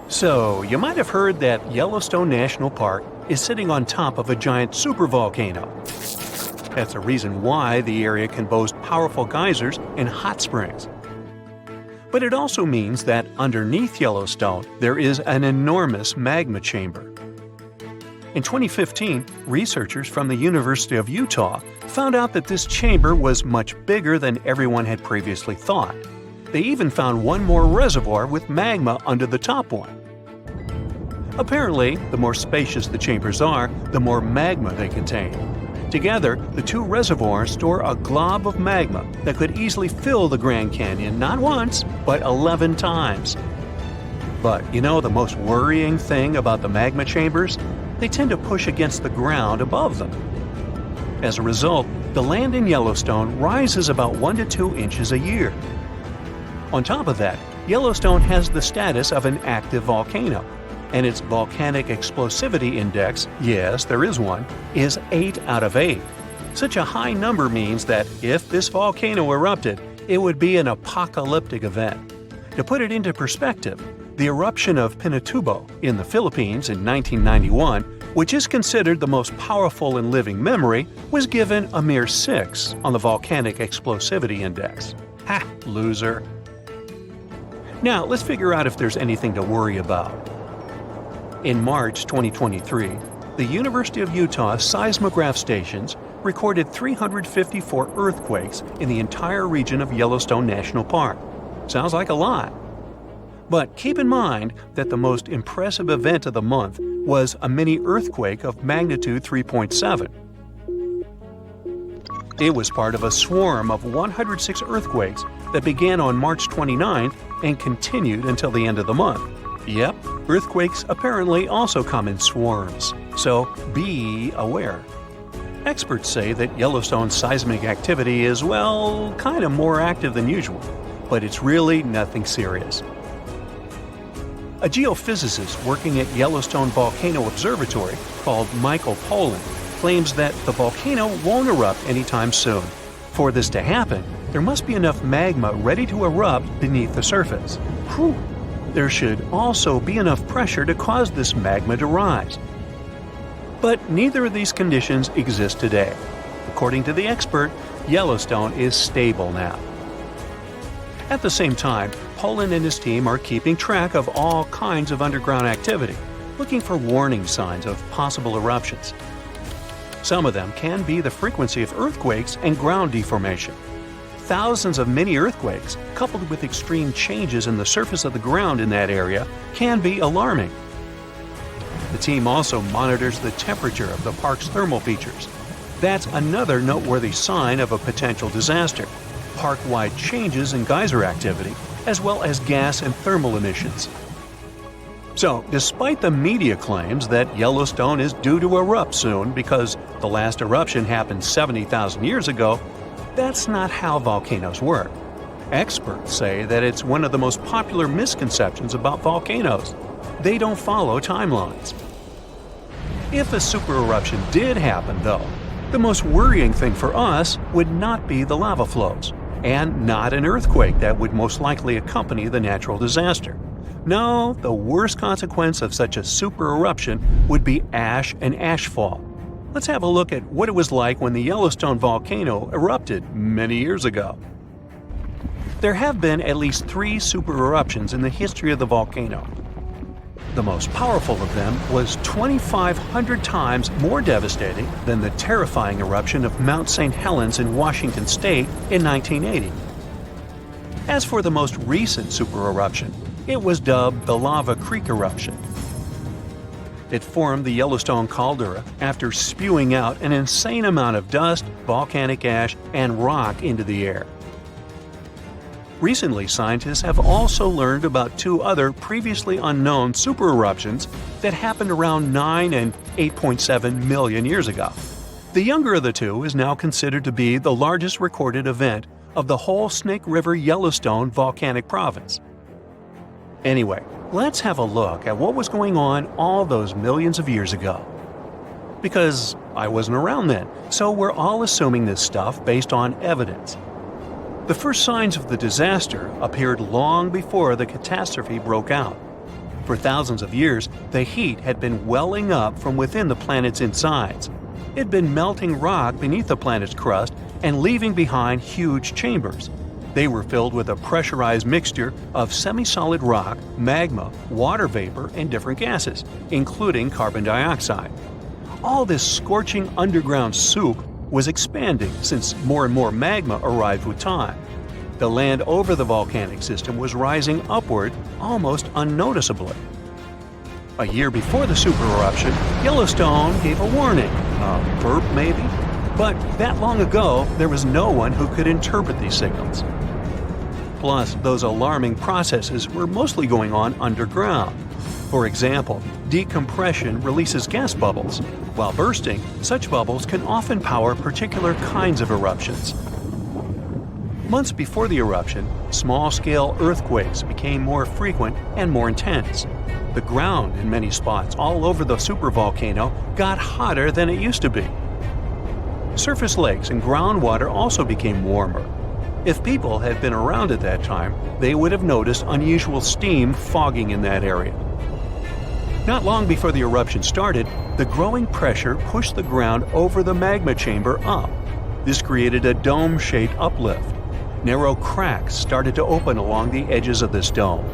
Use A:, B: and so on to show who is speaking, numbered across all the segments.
A: So, you might have heard that Yellowstone National Park is sitting on top of a giant supervolcano. That's a reason why the area can boast powerful geysers and hot springs. But it also means that underneath Yellowstone, there is an enormous magma chamber. In 2015, researchers from the University of Utah found out that this chamber was much bigger than everyone had previously thought. They even found one more reservoir with magma under the top one. Apparently, the more spacious the chambers are, the more magma they contain. Together, the two reservoirs store a glob of magma that could easily fill the Grand Canyon not once, but 11 times. But you know the most worrying thing about the magma chambers? They tend to push against the ground above them. As a result, the land in Yellowstone rises about 1 to 2 inches a year. On top of that, Yellowstone has the status of an active volcano, and its volcanic explosivity index, yes, there is one, is 8 out of 8. Such a high number means that if this volcano erupted, it would be an apocalyptic event. To put it into perspective, the eruption of Pinatubo in the Philippines in 1991, which is considered the most powerful in living memory, was given a mere 6 on the volcanic explosivity index. Ha, loser. Now, let's figure out if there's anything to worry about. In March 2023, the University of Utah seismograph stations recorded 354 earthquakes in the entire region of Yellowstone National Park. Sounds like a lot. But keep in mind that the most impressive event of the month was a mini earthquake of magnitude 3.7. It was part of a swarm of 106 earthquakes that began on March 29th and continued until the end of the month. Yep, earthquakes apparently also come in swarms, so be aware. Experts say that Yellowstone's seismic activity is, well, kind of more active than usual, but it's really nothing serious. A geophysicist working at Yellowstone Volcano Observatory called Michael Pollan claims that the volcano won't erupt anytime soon. For this to happen, there must be enough magma ready to erupt beneath the surface. Whew. There should also be enough pressure to cause this magma to rise. But neither of these conditions exist today. According to the expert, Yellowstone is stable now. At the same time, Pollan and his team are keeping track of all kinds of underground activity, looking for warning signs of possible eruptions. Some of them can be the frequency of earthquakes and ground deformation. Thousands of mini earthquakes, coupled with extreme changes in the surface of the ground in that area, can be alarming. The team also monitors the temperature of the park's thermal features. That's another noteworthy sign of a potential disaster: park-wide changes in geyser activity, as well as gas and thermal emissions. So, despite the media claims that Yellowstone is due to erupt soon because the last eruption happened 70,000 years ago, that's not how volcanoes work. Experts say that it's one of the most popular misconceptions about volcanoes. They don't follow timelines. If a supereruption did happen, though, the most worrying thing for us would not be the lava flows, and not an earthquake that would most likely accompany the natural disaster. No, the worst consequence of such a supereruption would be ash and ashfall. Let's have a look at what it was like when the Yellowstone volcano erupted many years ago. There have been at least 3 supereruptions in the history of the volcano. The most powerful of them was 2,500 times more devastating than the terrifying eruption of Mount St. Helens in Washington state in 1980. As for the most recent supereruption, it was dubbed the Lava Creek eruption. It formed the Yellowstone caldera after spewing out an insane amount of dust, volcanic ash, and rock into the air. Recently, scientists have also learned about 2 other previously unknown supereruptions that happened around 9 and 8.7 million years ago. The younger of the 2 is now considered to be the largest recorded event of the whole Snake River Yellowstone volcanic province. Anyway, let's have a look at what was going on all those millions of years ago. Because I wasn't around then, so we're all assuming this stuff based on evidence. The first signs of the disaster appeared long before the catastrophe broke out. For thousands of years, the heat had been welling up from within the planet's insides. It had been melting rock beneath the planet's crust and leaving behind huge chambers. They were filled with a pressurized mixture of semi-solid rock, magma, water vapor, and different gases, including carbon dioxide. All this scorching underground soup was expanding since more and more magma arrived with time. The land over the volcanic system was rising upward almost unnoticeably. A year before the supereruption, Yellowstone gave a warning, a burp maybe, but that long ago there was no one who could interpret these signals. Plus, those alarming processes were mostly going on underground. For example, decompression releases gas bubbles. While bursting, such bubbles can often power particular kinds of eruptions. Months before the eruption, small-scale earthquakes became more frequent and more intense. The ground in many spots all over the supervolcano got hotter than it used to be. Surface lakes and groundwater also became warmer. If people had been around at that time, they would have noticed unusual steam fogging in that area. Not long before the eruption started, the growing pressure pushed the ground over the magma chamber up. This created a dome-shaped uplift. Narrow cracks started to open along the edges of this dome.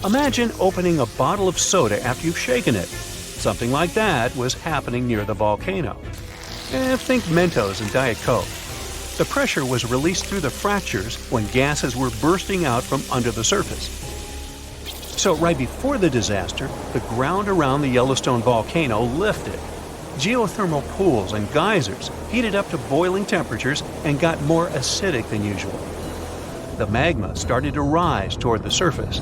A: Imagine opening a bottle of soda after you've shaken it. Something like that was happening near the volcano. Think Mentos and Diet Coke. The pressure was released through the fractures when gases were bursting out from under the surface. So right before the disaster, the ground around the Yellowstone volcano lifted. Geothermal pools and geysers heated up to boiling temperatures and got more acidic than usual. The magma started to rise toward the surface.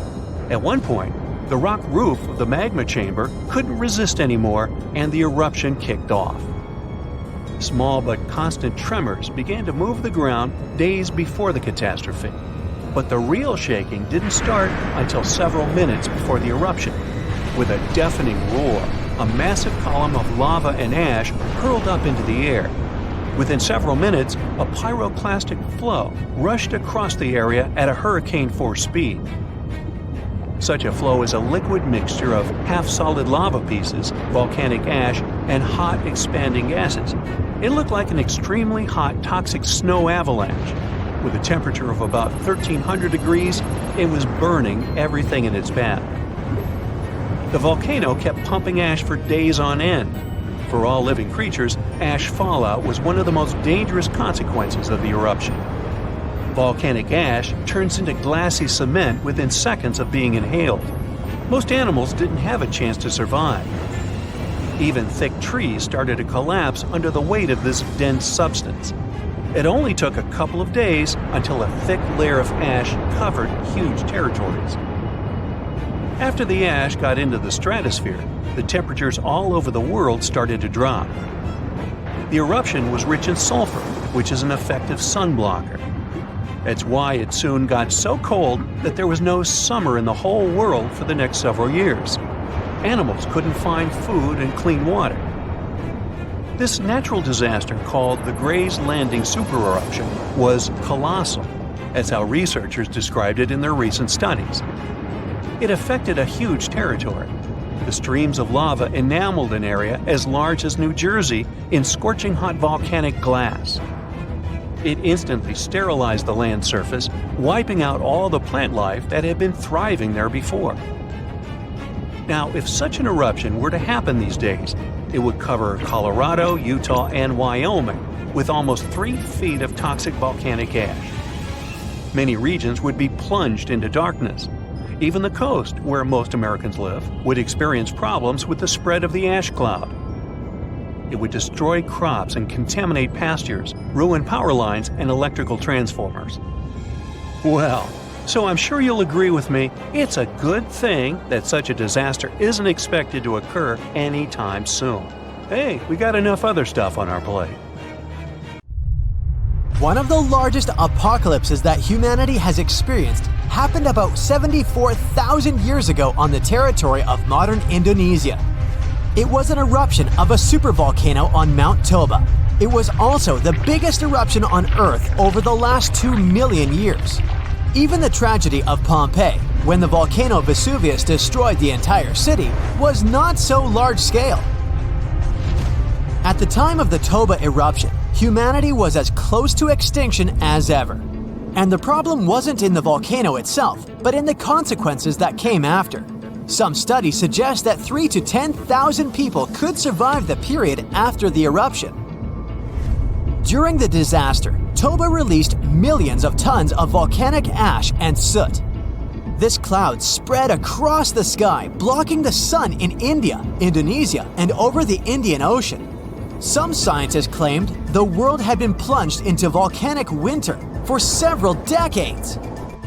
A: At one point, the rock roof of the magma chamber couldn't resist anymore, and the eruption kicked off. Small but constant tremors began to move the ground days before the catastrophe. But the real shaking didn't start until several minutes before the eruption. With a deafening roar, a massive column of lava and ash hurled up into the air. Within several minutes, a pyroclastic flow rushed across the area at a hurricane-force speed. Such a flow is a liquid mixture of half-solid lava pieces, volcanic ash, and hot, expanding gases. It looked like an extremely hot, toxic snow avalanche. With a temperature of about 1,300 degrees, it was burning everything in its path. The volcano kept pumping ash for days on end. For all living creatures, ash fallout was one of the most dangerous consequences of the eruption. Volcanic ash turns into glassy cement within seconds of being inhaled. Most animals didn't have a chance to survive. Even thick trees started to collapse under the weight of this dense substance. It only took a couple of days until a thick layer of ash covered huge territories. After the ash got into the stratosphere, the temperatures all over the world started to drop. The eruption was rich in sulfur, which is an effective sunblocker. That's why it soon got so cold that there was no summer in the whole world for the next several years. Animals couldn't find food and clean water. This natural disaster, called the Gray's Landing supereruption, was colossal. That's how researchers described it in their recent studies. It affected a huge territory. The streams of lava enameled an area as large as New Jersey in scorching hot volcanic glass. It instantly sterilized the land surface, wiping out all the plant life that had been thriving there before. Now, if such an eruption were to happen these days, it would cover Colorado, Utah, and Wyoming with almost 3 feet of toxic volcanic ash. Many regions would be plunged into darkness. Even the coast, where most Americans live, would experience problems with the spread of the ash cloud. It would destroy crops and contaminate pastures, ruin power lines and electrical transformers. Well, so I'm sure you'll agree with me, it's a good thing that such a disaster isn't expected to occur anytime soon. Hey, we got enough other stuff on our plate.
B: One of the largest apocalypses that humanity has experienced happened about 74,000 years ago on the territory of modern Indonesia. It was an eruption of a supervolcano on Mount Toba. It was also the biggest eruption on Earth over the last 2 million years. Even the tragedy of Pompeii, when the volcano Vesuvius destroyed the entire city, was not so large-scale. At the time of the Toba eruption, humanity was as close to extinction as ever. And the problem wasn't in the volcano itself, but in the consequences that came after. Some studies suggest that 3,000 to 10,000 people could survive the period after the eruption. During the disaster, Toba released millions of tons of volcanic ash and soot. This cloud spread across the sky, blocking the sun in India, Indonesia, and over the Indian Ocean. Some scientists claimed the world had been plunged into volcanic winter for several decades.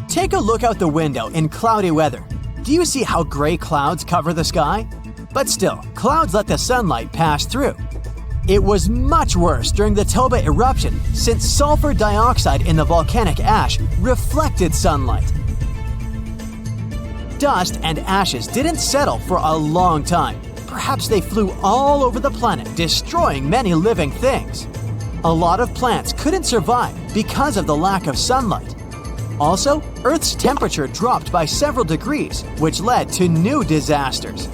B: Take a look out the window in cloudy weather. Do you see how gray clouds cover the sky? But still, clouds let the sunlight pass through. It was much worse during the Toba eruption since sulfur dioxide in the volcanic ash reflected sunlight. Dust and ashes didn't settle for a long time. Perhaps they flew all over the planet, destroying many living things. A lot of plants couldn't survive because of the lack of sunlight. Also, Earth's temperature dropped by several degrees, which led to new disasters.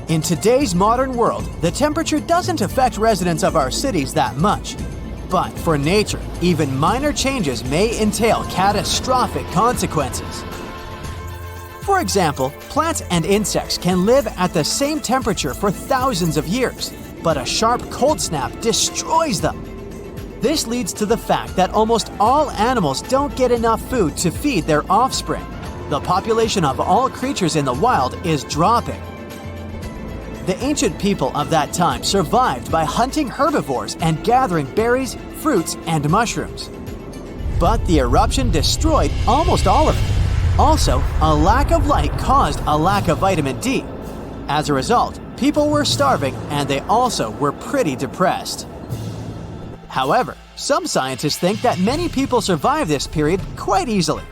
B: In today's modern world, the temperature doesn't affect residents of our cities that much. But for nature, even minor changes may entail catastrophic consequences. For example, plants and insects can live at the same temperature for thousands of years, but a sharp cold snap destroys them. This leads to the fact that almost all animals don't get enough food to feed their offspring. The population of all creatures in the wild is dropping. The ancient people of that time survived by hunting herbivores and gathering berries, fruits, and mushrooms. But the eruption destroyed almost all of them. Also, a lack of light caused a lack of vitamin D. As a result, people were starving and they also were pretty depressed. However, some scientists think that many people survived this period quite easily,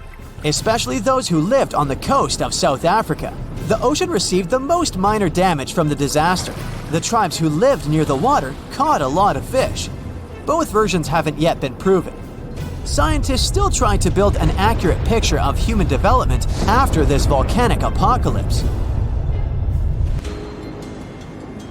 B: especially those who lived on the coast of South Africa. The ocean received the most minor damage from the disaster. The tribes who lived near the water caught a lot of fish. Both versions haven't yet been proven. Scientists still try to build an accurate picture of human development after this volcanic apocalypse.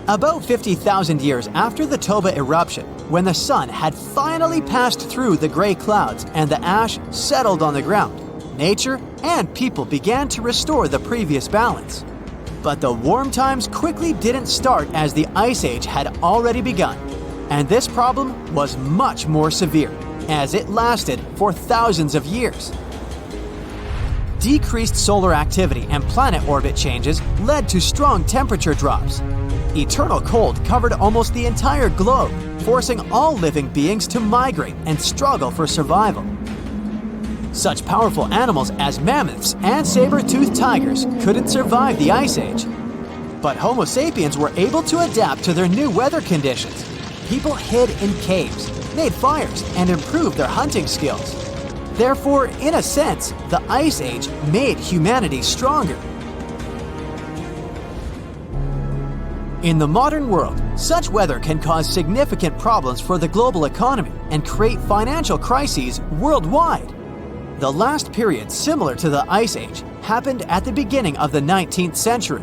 B: About 50,000 years after the Toba eruption, when the sun had finally passed through the gray clouds and the ash settled on the ground, nature and people began to restore the previous balance. But the warm times quickly didn't start as the Ice Age had already begun, and this problem was much more severe, as it lasted for thousands of years. Decreased solar activity and planet orbit changes led to strong temperature drops. Eternal cold covered almost the entire globe, forcing all living beings to migrate and struggle for survival. Such powerful animals as mammoths and saber-toothed tigers couldn't survive the Ice Age. But Homo sapiens were able to adapt to their new weather conditions. People hid in caves, made fires, and improved their hunting skills. Therefore, in a sense, the Ice Age made humanity stronger. In the modern world, such weather can cause significant problems for the global economy and create financial crises worldwide. The last period similar to the Ice Age happened at the beginning of the 19th century.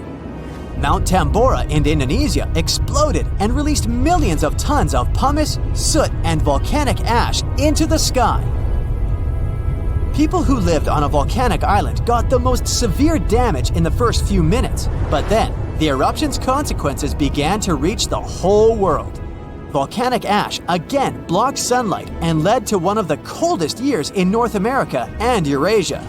B: Mount Tambora in Indonesia exploded and released millions of tons of pumice, soot, and volcanic ash into the sky. People who lived on a volcanic island got the most severe damage in the first few minutes, but then the eruption's consequences began to reach the whole world. Volcanic ash again blocked sunlight and led to one of the coldest years in North America and Eurasia.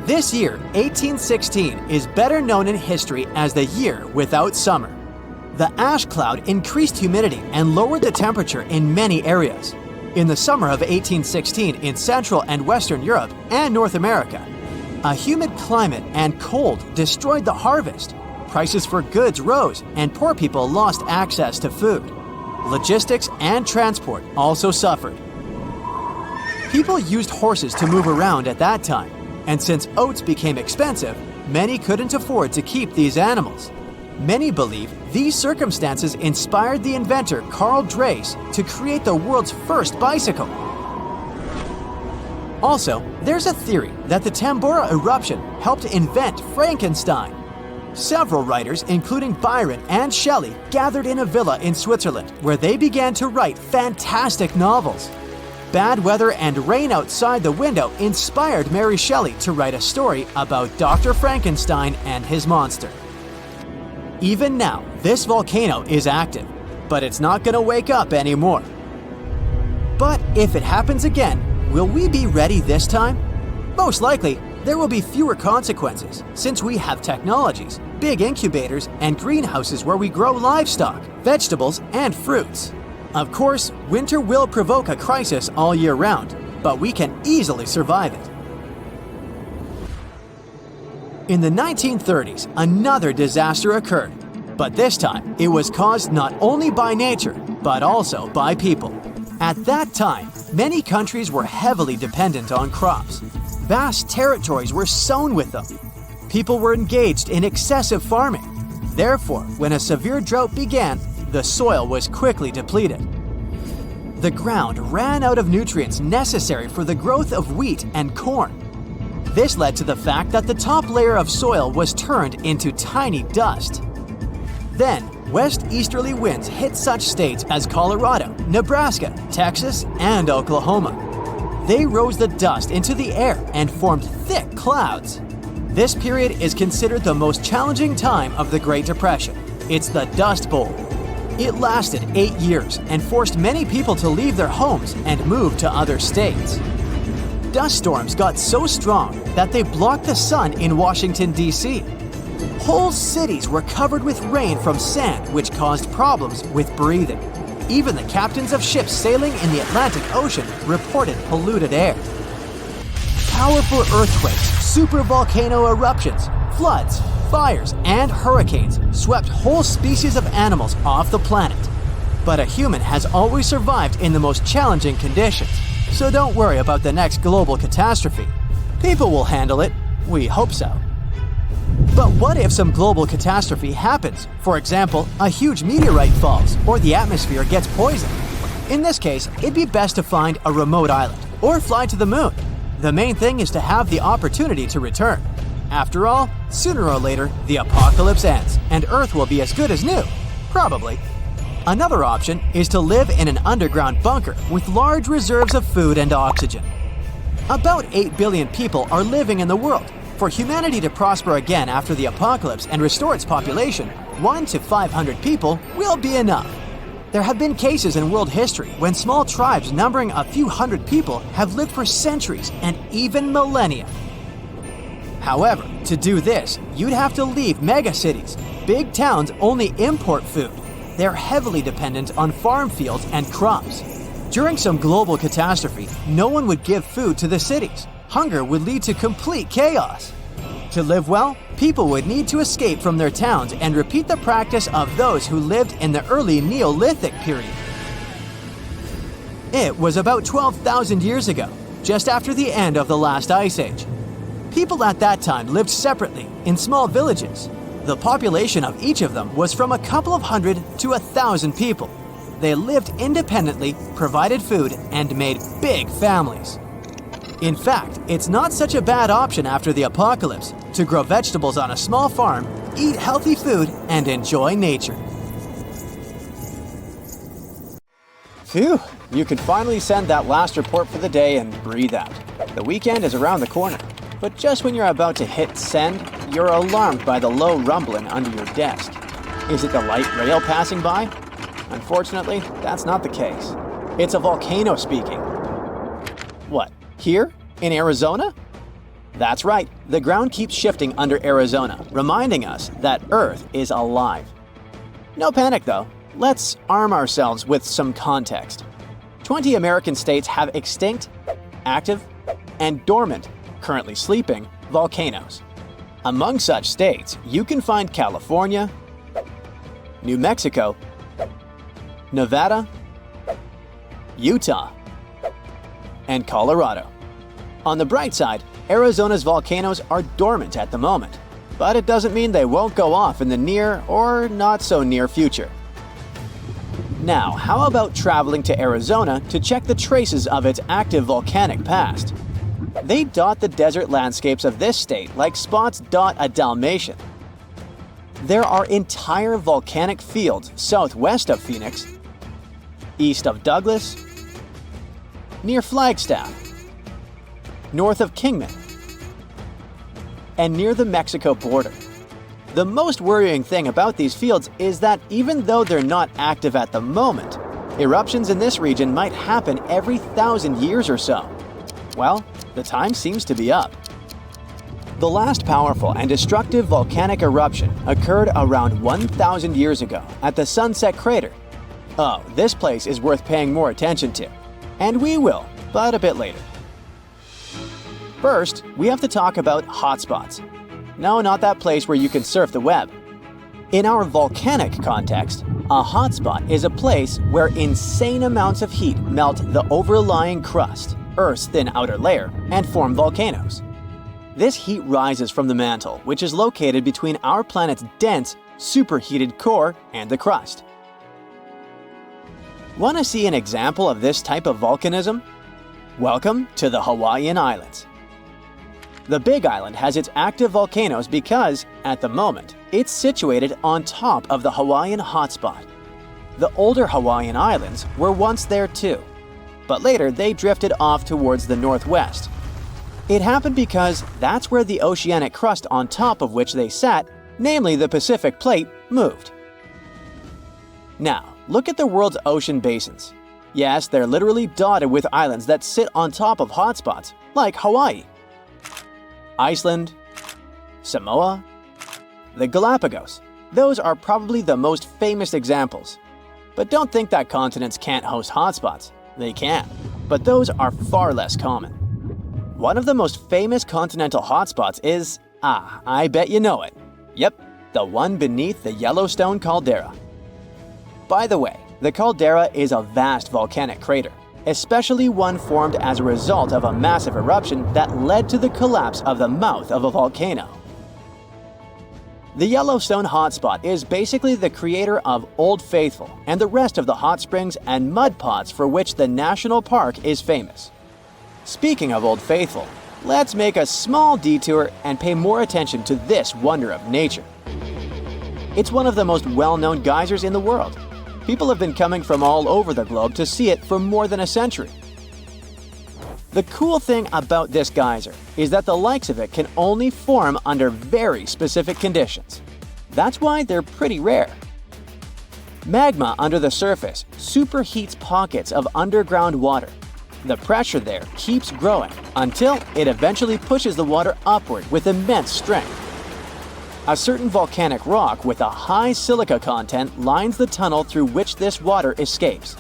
B: This year, 1816, is better known in history as the year without summer. The ash cloud increased humidity and lowered the temperature in many areas. In the summer of 1816 in Central and Western Europe and North America, a humid climate and cold destroyed the harvest. Prices for goods rose and poor people lost access to food. Logistics and transport also suffered. People used horses to move around at that time, and since oats became expensive, many couldn't afford to keep these animals. Many believe these circumstances inspired the inventor Carl Dreis to create the world's first bicycle. Also, there's a theory that the Tambora eruption helped invent Frankenstein. Several writers, including Byron and Shelley, gathered in a villa in Switzerland where they began to write fantastic novels. Bad weather and rain outside the window inspired Mary Shelley to write a story about Dr. Frankenstein and his monster. Even now, this volcano is active, but it's not going to wake up anymore. But if it happens again, will we be ready this time? Most likely, there will be fewer consequences since we have technologies, big incubators, and greenhouses where we grow livestock, vegetables, and fruits. Of course, winter will provoke a crisis all year round, but we can easily survive it. In the 1930s, another disaster occurred, but this time it was caused not only by nature, but also by people. At that time, many countries were heavily dependent on crops. Vast territories were sown with them. People were engaged in excessive farming. Therefore, when a severe drought began, the soil was quickly depleted. The ground ran out of nutrients necessary for the growth of wheat and corn. This led to the fact that the top layer of soil was turned into tiny dust. Then, west-easterly winds hit such states as Colorado, Nebraska, Texas, and Oklahoma. They rose the dust into the air and formed thick clouds. This period is considered the most challenging time of the Great Depression. It's the Dust Bowl. It lasted 8 years and forced many people to leave their homes and move to other states. Dust storms got so strong that they blocked the sun in Washington, D.C. Whole cities were covered with rain from sand, which caused problems with breathing. Even the captains of ships sailing in the Atlantic Ocean reported polluted air. Powerful earthquakes, supervolcano eruptions, floods, fires, and hurricanes swept whole species of animals off the planet. But a human has always survived in the most challenging conditions, so don't worry about the next global catastrophe. People will handle it. We hope so. But what if some global catastrophe happens? For example, a huge meteorite falls or the atmosphere gets poisoned. In this case, it'd be best to find a remote island or fly to the moon. The main thing is to have the opportunity to return. After all, sooner or later, the apocalypse ends and Earth will be as good as new. Probably. Another option is to live in an underground bunker with large reserves of food and oxygen. About 8 billion people are living in the world. For humanity to prosper again after the apocalypse and restore its population, 1 to 500 people will be enough. There have been cases in world history when small tribes numbering a few hundred people have lived for centuries and even millennia. However, to do this, you'd have to leave megacities. Big towns only import food. They're heavily dependent on farm fields and crops. During some global catastrophe, no one would give food to the cities. Hunger would lead to complete chaos. To live well, people would need to escape from their towns and repeat the practice of those who lived in the early Neolithic period. It was about 12,000 years ago, just after the end of the last ice age. People at that time lived separately in small villages. The population of each of them was from a couple of hundred to 1,000 people. They lived independently, provided food, and made big families. In fact, it's not such a bad option after the apocalypse to grow vegetables on a small farm, eat healthy food, and enjoy nature. Phew, you can finally send that last report for the day and breathe out. The weekend is around the corner, but just when you're about to hit send, you're alarmed by the low rumbling under your desk. Is it the light rail passing by? Unfortunately, that's not the case. It's a volcano speaking. What? Here? In Arizona? That's right, the ground keeps shifting under Arizona, reminding us that Earth is alive. No panic though, let's arm ourselves with some context. 20 American states have extinct, active, and dormant, currently sleeping, volcanoes. Among such states, you can find California, New Mexico, Nevada, Utah, and Colorado. On the bright side, Arizona's volcanoes are dormant at the moment, but it doesn't mean they won't go off in the near or not so near future. Now, how about traveling to Arizona to check the traces of its active volcanic past? They dot the desert landscapes of this state like spots dot a Dalmatian. There are entire volcanic fields southwest of Phoenix, east of Douglas, near Flagstaff, north of Kingman, and near the Mexico border. The most worrying thing about these fields is that even though they're not active at the moment, eruptions in this region might happen every 1,000 years or so. Well, the time seems to be up. The last powerful and destructive volcanic eruption occurred around 1,000 years ago at the Sunset Crater. Oh, this place is worth paying more attention to. And we will, but a bit later. First, we have to talk about hotspots. No, not that place where you can surf the web. In our volcanic context, a hotspot is a place where insane amounts of heat melt the overlying crust, Earth's thin outer layer, and form volcanoes. This heat rises from the mantle, which is located between our planet's dense, superheated core and the crust. Want to see an example of this type of volcanism? Welcome to the Hawaiian Islands. The Big Island has its active volcanoes because, at the moment, it's situated on top of the Hawaiian hotspot. The older Hawaiian Islands were once there too, but later they drifted off towards the northwest. It happened because that's where the oceanic crust on top of which they sat, namely the Pacific Plate, moved. Now, look at the world's ocean basins. Yes, they're literally dotted with islands that sit on top of hotspots, like Hawaii, Iceland, Samoa, the Galapagos. Those are probably the most famous examples. But don't think that continents can't host hotspots. They can, but those are far less common. One of the most famous continental hotspots is, I bet you know it. Yep, the one beneath the Yellowstone caldera. By the way, the caldera is a vast volcanic crater, especially one formed as a result of a massive eruption that led to the collapse of the mouth of a volcano. The Yellowstone hotspot is basically the creator of Old Faithful and the rest of the hot springs and mud pots for which the national park is famous. Speaking of Old Faithful, let's make a small detour and pay more attention to this wonder of nature. It's one of the most well-known geysers in the world. People have been coming from all over the globe to see it for more than a century. The cool thing about this geyser is that the likes of it can only form under very specific conditions. That's why they're pretty rare. Magma under the surface superheats pockets of underground water. The pressure there keeps growing until it eventually pushes the water upward with immense strength. A certain volcanic rock with a high silica content lines the tunnel through which this water escapes.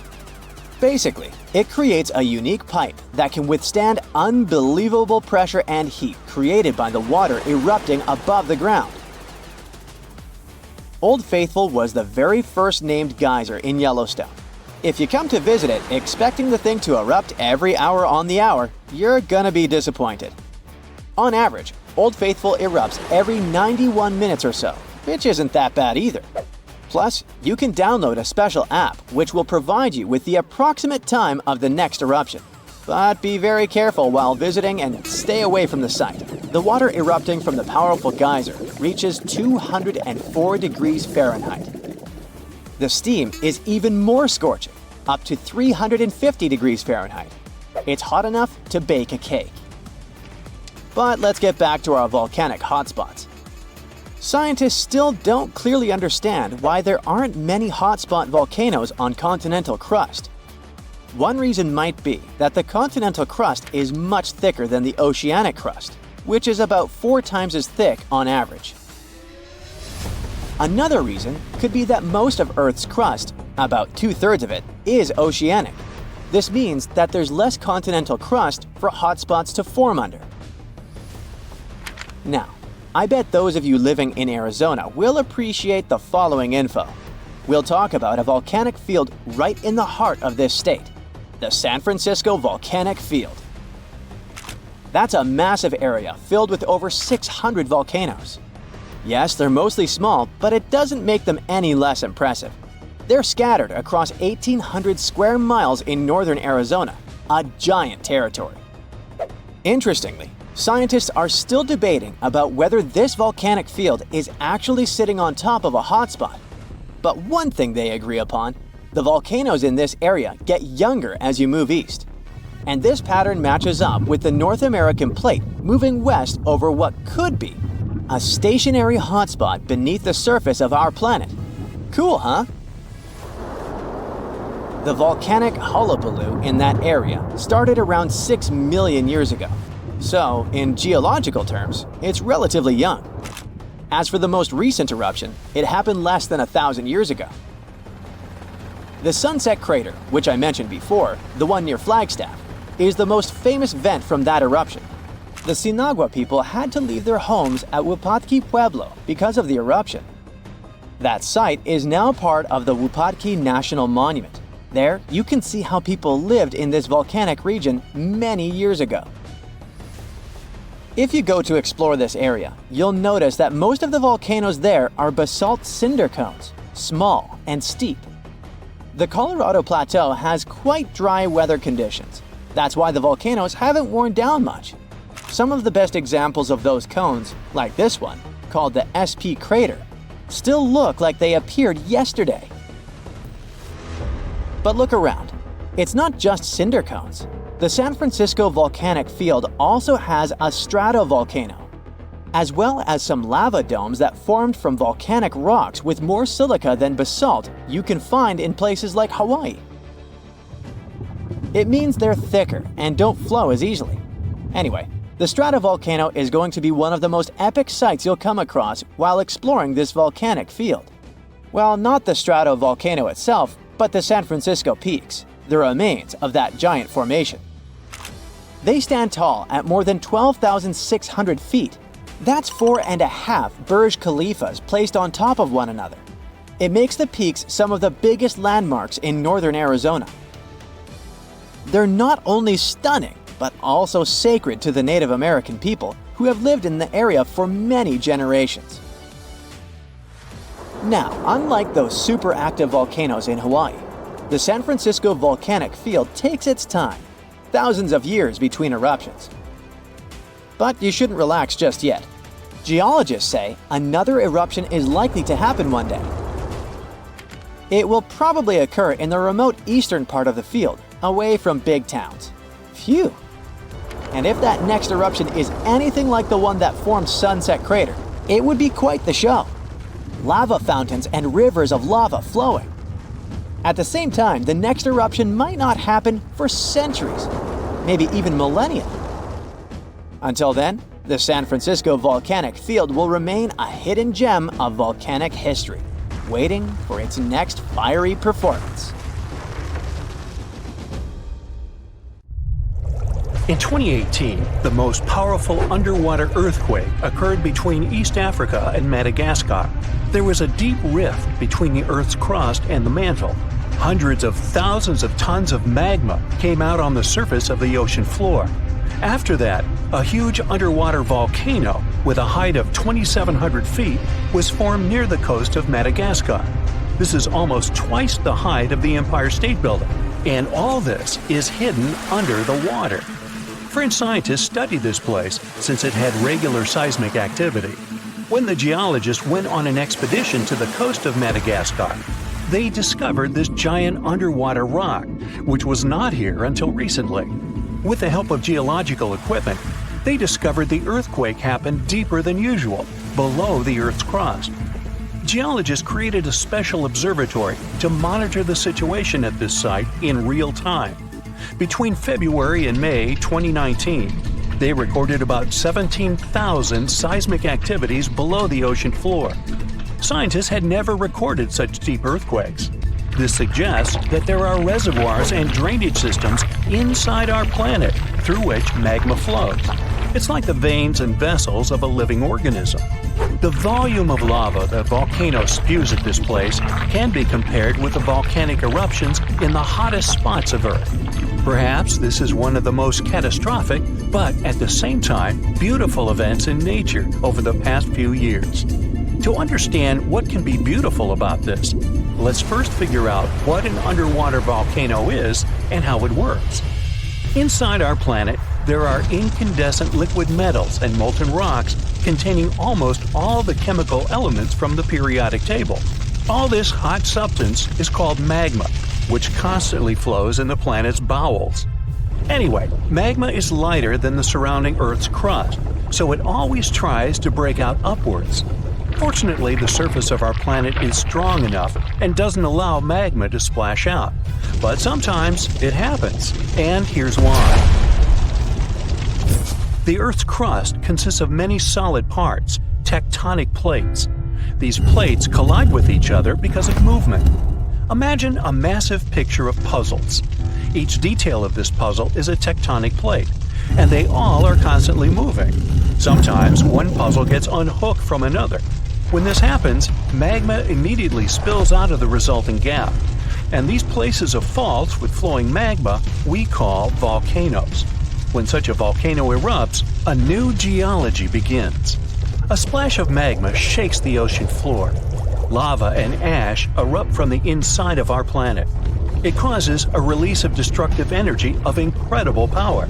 B: Basically, it creates a unique pipe that can withstand unbelievable pressure and heat created by the water erupting above the ground. Old Faithful was the very first named geyser in Yellowstone. If you come to visit it expecting the thing to erupt every hour on the hour, you're gonna be disappointed. On average, Old Faithful erupts every 91 minutes or so, which isn't that bad either. Plus, you can download a special app which will provide you with the approximate time of the next eruption. But be very careful while visiting and stay away from the site. The water erupting from the powerful geyser reaches 204 degrees Fahrenheit. The steam is even more scorching, up to 350 degrees Fahrenheit. It's hot enough to bake a cake. But let's get back to our volcanic hotspots. Scientists still don't clearly understand why there aren't many hotspot volcanoes on continental crust. One reason might be that the continental crust is much thicker than the oceanic crust, which is about 4 times as thick on average. Another reason could be that most of Earth's crust, about 2/3 of it, is oceanic. This means that there's less continental crust for hotspots to form under. Now, I bet those of you living in Arizona will appreciate the following info. We'll talk about a volcanic field right in the heart of this state, the San Francisco Volcanic Field. That's a massive area filled with over 600 volcanoes. Yes, they're mostly small, but it doesn't make them any less impressive. They're scattered across 1,800 square miles in northern Arizona, a giant territory. Interestingly, scientists are still debating about whether this volcanic field is actually sitting on top of a hotspot. But one thing they agree upon: the volcanoes in this area get younger as you move east. And this pattern matches up with the North American plate moving west over what could be a stationary hotspot beneath the surface of our planet. Cool, huh? The volcanic hullabaloo in that area started around 6 million years ago. So, in geological terms, it's relatively young. As for the most recent eruption, it happened less than 1,000 years ago. The Sunset Crater, which I mentioned before, the one near Flagstaff, is the most famous vent from that eruption. The Sinagua people had to leave their homes at Wupatki Pueblo because of the eruption. That site is now part of the Wupatki National Monument. There, you can see how people lived in this volcanic region many years ago. If you go to explore this area, you'll notice that most of the volcanoes there are basalt cinder cones, small and steep. The Colorado Plateau has quite dry weather conditions. That's why the volcanoes haven't worn down much. Some of the best examples of those cones, like this one, called the SP crater, still look like they appeared yesterday. But look around. It's not just cinder cones. The San Francisco volcanic field also has a stratovolcano, as well as some lava domes that formed from volcanic rocks with more silica than basalt you can find in places like Hawaii. It means they're thicker and don't flow as easily. Anyway, the stratovolcano is going to be one of the most epic sights you'll come across while exploring this volcanic field. Well, not the stratovolcano itself, but the San Francisco peaks, the remains of that giant formation. They stand tall at more than 12,600 feet. That's 4.5 Burj Khalifas placed on top of one another. It makes the peaks some of the biggest landmarks in northern Arizona. They're not only stunning, but also sacred to the Native American people who have lived in the area for many generations. Now, unlike those super active volcanoes in Hawaii, the San Francisco volcanic field takes its time, thousands of years between eruptions. But you shouldn't relax just yet. Geologists say another eruption is likely to happen one day. It will probably occur in the remote eastern part of the field, away from big towns. Phew! And if that next eruption is anything like the one that formed Sunset Crater, it would be quite the show. Lava fountains and rivers of lava flowing. At the same time, the next eruption might not happen for centuries, maybe even millennia. Until then, the San Francisco volcanic field will remain a hidden gem of volcanic history, waiting for its next fiery performance.
A: In 2018, the most powerful underwater earthquake occurred between East Africa and Madagascar. There was a deep rift between the Earth's crust and the mantle. Hundreds of thousands of tons of magma came out on the surface of the ocean floor. After that, a huge underwater volcano with a height of 2,700 feet was formed near the coast of Madagascar. This is almost twice the height of the Empire State Building, and all this is hidden under the water. French scientists studied this place since it had regular seismic activity. When the geologists went on an expedition to the coast of Madagascar, they discovered this giant underwater rock, which was not here until recently. With the help of geological equipment, they discovered the earthquake happened deeper than usual, below the Earth's crust. Geologists created a special observatory to monitor the situation at this site in real time. Between February and May 2019, they recorded about 17,000 seismic activities below the ocean floor. Scientists had never recorded such deep earthquakes. This suggests that there are reservoirs and drainage systems inside our planet through which magma flows. It's like the veins and vessels of a living organism. The volume of lava the volcano spews at this place can be compared with the volcanic eruptions in the hottest spots of Earth. Perhaps this is one of the most catastrophic, but at the same time, beautiful events in nature over the past few years. To understand what can be beautiful about this, let's first figure out what an underwater volcano is and how it works. Inside our planet, There are incandescent liquid metals and molten rocks containing almost all the chemical elements from the periodic table. All this hot substance is called magma, which constantly flows in the planet's bowels. Anyway, magma is lighter than the surrounding Earth's crust, so it always tries to break out upwards. Fortunately, the surface of our planet is strong enough and doesn't allow magma to splash out. But sometimes it happens, and here's why. The Earth's crust consists of many solid parts, tectonic plates. These plates collide with each other because of movement. Imagine a massive picture of puzzles. Each detail of this puzzle is a tectonic plate, and they all are constantly moving. Sometimes one puzzle gets unhooked from another. When this happens, magma immediately spills out of the resulting gap, and these places of faults with flowing magma we call volcanoes. When such a volcano erupts, a new geology begins. A splash of magma shakes the ocean floor. Lava and ash erupt from the inside of our planet. It causes a release of destructive energy of incredible power.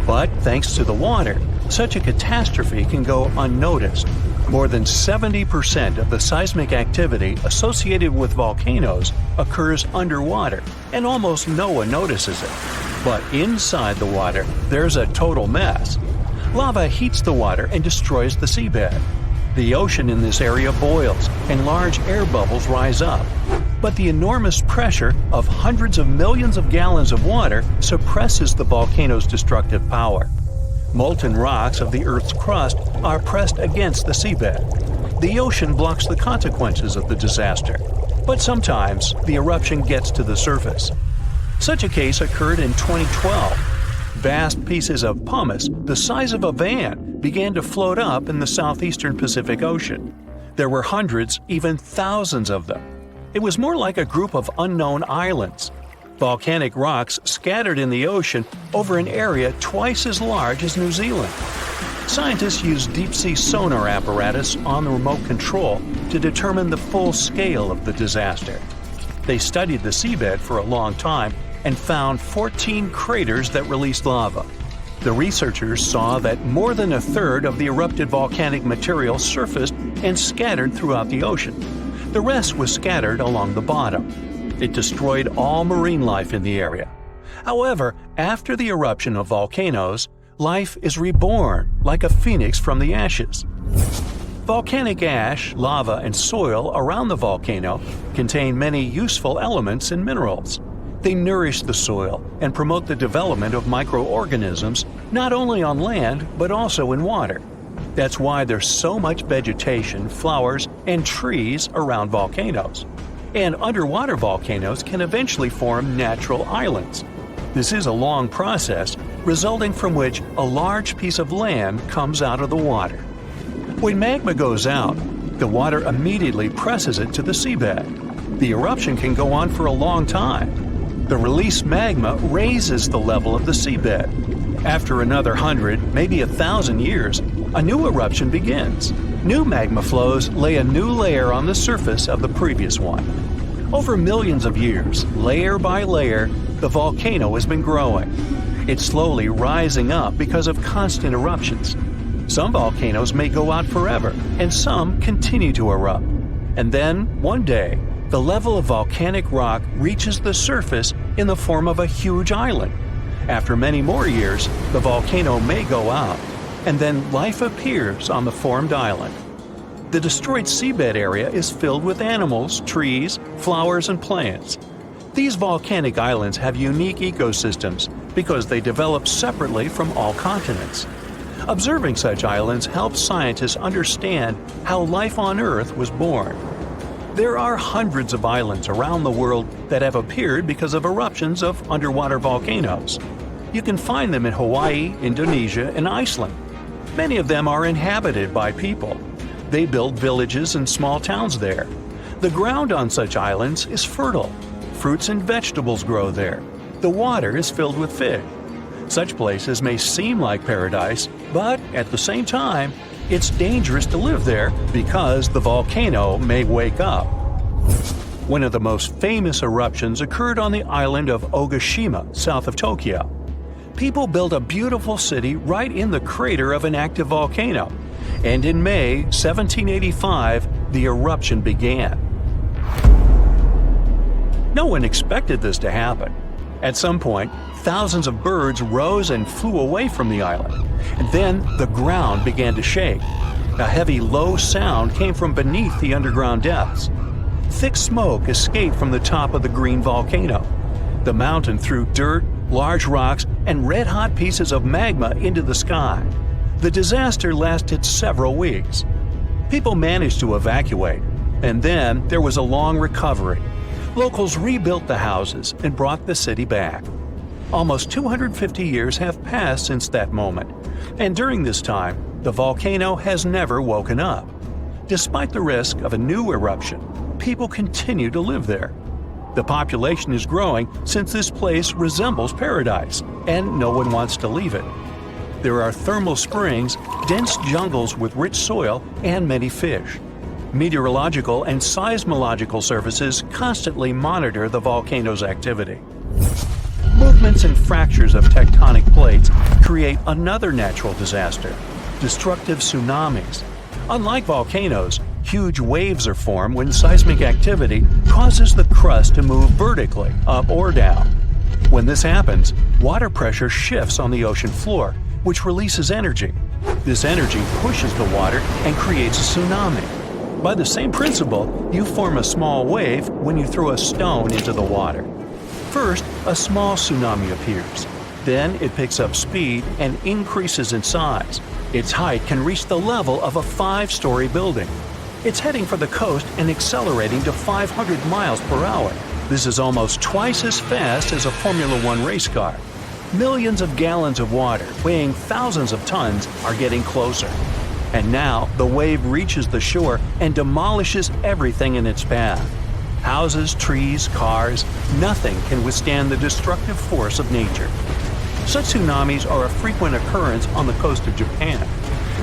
A: But thanks to the water, such a catastrophe can go unnoticed. More than 70% of the seismic activity associated with volcanoes occurs underwater, and almost no one notices it. But inside the water, there's a total mess. Lava heats the water and destroys the seabed. The ocean in this area boils, and large air bubbles rise up. But the enormous pressure of hundreds of millions of gallons of water suppresses the volcano's destructive power. Molten rocks of the Earth's crust are pressed against the seabed. The ocean blocks the consequences of the disaster, but sometimes the eruption gets to the surface. Such a case occurred in 2012. Vast pieces of pumice, the size of a van, began to float up in the southeastern Pacific Ocean. There were hundreds, even thousands of them. It was more like a group of unknown islands. Volcanic rocks scattered in the ocean over an area twice as large as New Zealand. Scientists used deep-sea sonar apparatus on the remote control to determine the full scale of the disaster. They studied the seabed for a long time and found 14 craters that released lava. The researchers saw that more than a third of the erupted volcanic material surfaced and scattered throughout the ocean. The rest was scattered along the bottom. It destroyed all marine life in the area. However, after the eruption of volcanoes, life is reborn like a phoenix from the ashes. Volcanic ash, lava, and soil around the volcano contain many useful elements and minerals. They nourish the soil and promote the development of microorganisms not only on land but also in water. That's why there's so much vegetation, flowers, and trees around volcanoes. And underwater volcanoes can eventually form natural islands. This is a long process, resulting from which a large piece of land comes out of the water. When magma goes out, the water immediately presses it to the seabed. The eruption can go on for a long time. The released magma raises the level of the seabed. After another 100, maybe 1,000 years, a new eruption begins. New magma flows lay a new layer on the surface of the previous one. Over millions of years, layer by layer, the volcano has been growing. It's slowly rising up because of constant eruptions. Some volcanoes may go out forever, and some continue to erupt. And then, one day, the level of volcanic rock reaches the surface in the form of a huge island. After many more years, the volcano may go out, and then life appears on the formed island. The destroyed seabed area is filled with animals, trees, flowers, and plants. These volcanic islands have unique ecosystems because they develop separately from all continents. Observing such islands helps scientists understand how life on Earth was born. There are hundreds of islands around the world that have appeared because of eruptions of underwater volcanoes. You can find them in Hawaii, Indonesia, and Iceland. Many of them are inhabited by people. They build villages and small towns there. The ground on such islands is fertile. Fruits and vegetables grow there. The water is filled with fish. Such places may seem like paradise, but at the same time, it's dangerous to live there because the volcano may wake up. One of the most famous eruptions occurred on the island of Ogashima, south of Tokyo. people built a beautiful city right in the crater of an active volcano. And in May 1785, the eruption began. No one expected this to happen. At some point, thousands of birds rose and flew away from the island. And then the ground began to shake. A heavy, low sound came from beneath the underground depths. Thick smoke escaped from the top of the green volcano. The mountain threw dirt, large rocks, and red-hot pieces of magma into the sky. The disaster lasted several weeks. People managed to evacuate, and then there was a long recovery. Locals rebuilt the houses and brought the city back. Almost 250 years have passed since that moment, and during this time, the volcano has never woken up. Despite the risk of a new eruption, people continue to live there. The population is growing since this place resembles paradise, and no one wants to leave it. There are thermal springs, dense jungles with rich soil, and many fish. Meteorological and seismological services constantly monitor the volcano's activity. Movements and fractures of tectonic plates create another natural disaster: destructive tsunamis. Unlike volcanoes, huge waves are formed when seismic activity causes the crust to move vertically, up or down. When this happens, water pressure shifts on the ocean floor, which releases energy. This energy pushes the water and creates a tsunami. By the same principle, you form a small wave when you throw a stone into the water. First, a small tsunami appears. Then it picks up speed and increases in size. Its height can reach the level of a 5-story building. It's heading for the coast and accelerating to 500 miles per hour. This is almost twice as fast as a Formula One race car. Millions of gallons of water, weighing thousands of tons, are getting closer. And now the wave reaches the shore and demolishes everything in its path. Houses, trees, cars, nothing can withstand the destructive force of nature. Such tsunamis are a frequent occurrence on the coast of Japan.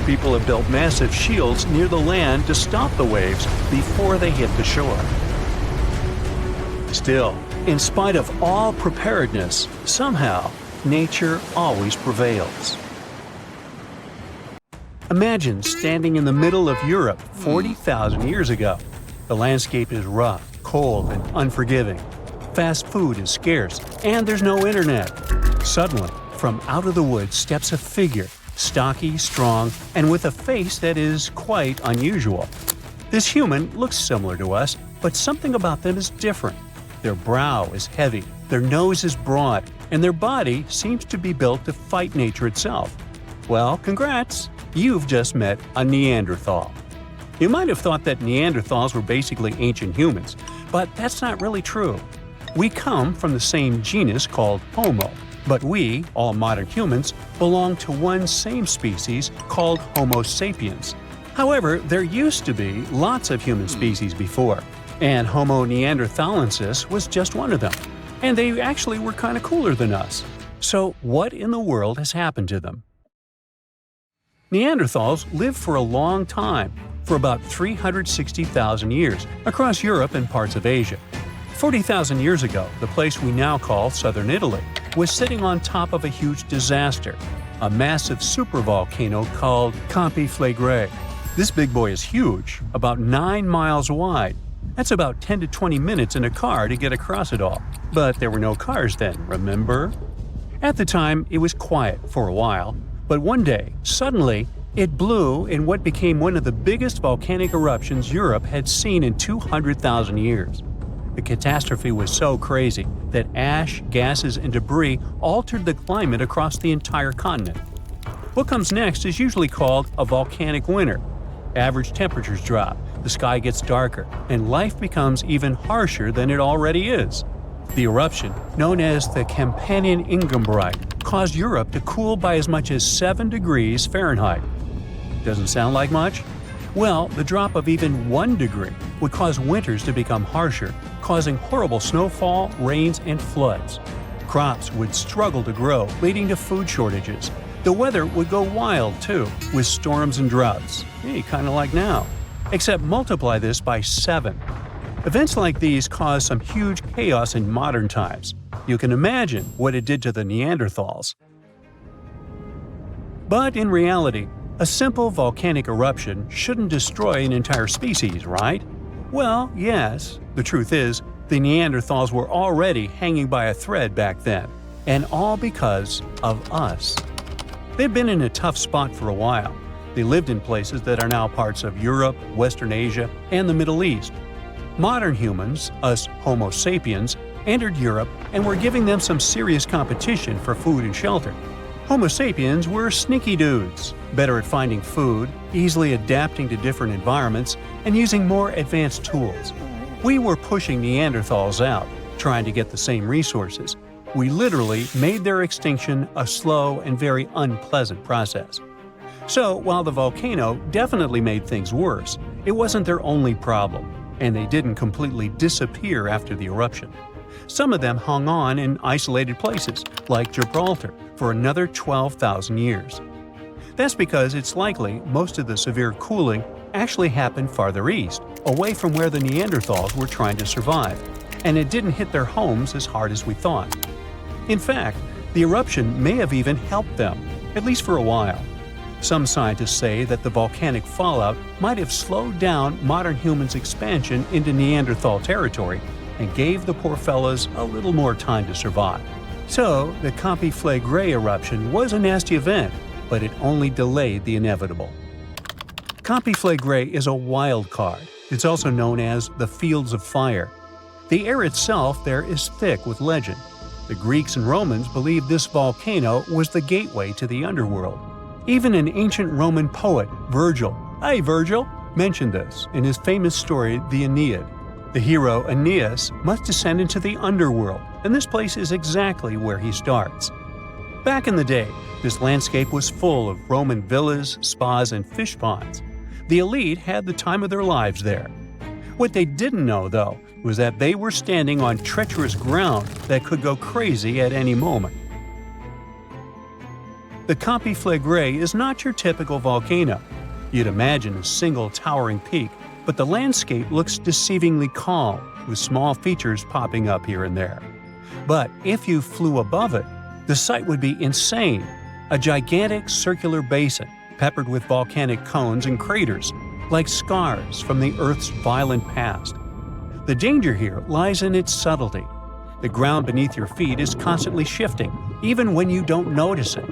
A: People have built massive shields near the land to stop the waves before they hit the shore. Still, in spite of all preparedness, somehow, nature always prevails. Imagine standing in the middle of Europe 40,000 years ago. The landscape is rough, cold, and unforgiving. Fast food is scarce, and there's no internet. Suddenly, from out of the woods steps a figure, stocky, strong, and with a face that is quite unusual. This human looks similar to us, but something about them is different. Their brow is heavy, their nose is broad, and their body seems to be built to fight nature itself. Well, congrats! You've just met a Neanderthal. You might have thought that Neanderthals were basically ancient humans, but that's not really true. We come from the same genus called Homo, but we, all modern humans, belong to one same species called Homo sapiens. However, there used to be lots of human species before, and Homo neanderthalensis was just one of them. And they actually were kind of cooler than us. So what in the world has happened to them? Neanderthals lived for a long time, for about 360,000 years, across Europe and parts of Asia. 40,000 years ago, the place we now call southern Italy was sitting on top of a huge disaster, a massive supervolcano called Campi Flegrei. This big boy is huge, about 9 miles wide. That's about 10 to 20 minutes in a car to get across it all. But there were no cars then, remember? At the time, it was quiet for a while, but one day, suddenly, it blew in what became one of the biggest volcanic eruptions Europe had seen in 200,000 years. The catastrophe was so crazy that ash, gases, and debris altered the climate across the entire continent. What comes next is usually called a volcanic winter. Average temperatures drop, the sky gets darker, and life becomes even harsher than it already is. The eruption, known as the Campanian Ingembrite, caused Europe to cool by as much as 7 degrees Fahrenheit. Doesn't sound like much? Well, the drop of even 1 degree would cause winters to become harsher, causing horrible snowfall, rains, and floods. Crops would struggle to grow, leading to food shortages. The weather would go wild, too, with storms and droughts. Hey, kind of like now. Except multiply this by 7. Events like these caused some huge chaos in modern times. You can imagine what it did to the Neanderthals. But in reality, a simple volcanic eruption shouldn't destroy an entire species, right? Well, yes. The truth is, the Neanderthals were already hanging by a thread back then, and all because of us. They've been in a tough spot for a while. They lived in places that are now parts of Europe, Western Asia, and the Middle East. Modern humans, us Homo sapiens, entered Europe and were giving them some serious competition for food and shelter. Homo sapiens were sneaky dudes, better at finding food, easily adapting to different environments, and using more advanced tools. We were pushing Neanderthals out, trying to get the same resources. We literally made their extinction a slow and very unpleasant process. So, while the volcano definitely made things worse, it wasn't their only problem, and they didn't completely disappear after the eruption. Some of them hung on in isolated places, like Gibraltar, for another 12,000 years. That's because it's likely most of the severe cooling actually happened farther east, away from where the Neanderthals were trying to survive, and it didn't hit their homes as hard as we thought. In fact, the eruption may have even helped them, at least for a while. Some scientists say that the volcanic fallout might have slowed down modern humans' expansion into Neanderthal territory and gave the poor fellas a little more time to survive. So, the Campiflagre eruption was a nasty event, but it only delayed the inevitable. Campiflagre is a wild card. It's also known as the Fields of Fire. The air itself there is thick with legend. The Greeks and Romans believed this volcano was the gateway to the underworld. Even an ancient Roman poet, Virgil, mentioned this in his famous story, the Aeneid. The hero Aeneas must descend into the underworld, and this place is exactly where he starts. Back in the day, this landscape was full of Roman villas, spas, and fish ponds. The elite had the time of their lives there. What they didn't know, though, was that they were standing on treacherous ground that could go crazy at any moment. The Campiflagre is not your typical volcano. You'd imagine a single towering peak, but the landscape looks deceivingly calm, with small features popping up here and there. But if you flew above it, the sight would be insane. A gigantic circular basin, peppered with volcanic cones and craters, like scars from the Earth's violent past. The danger here lies in its subtlety. The ground beneath your feet is constantly shifting, even when you don't notice it.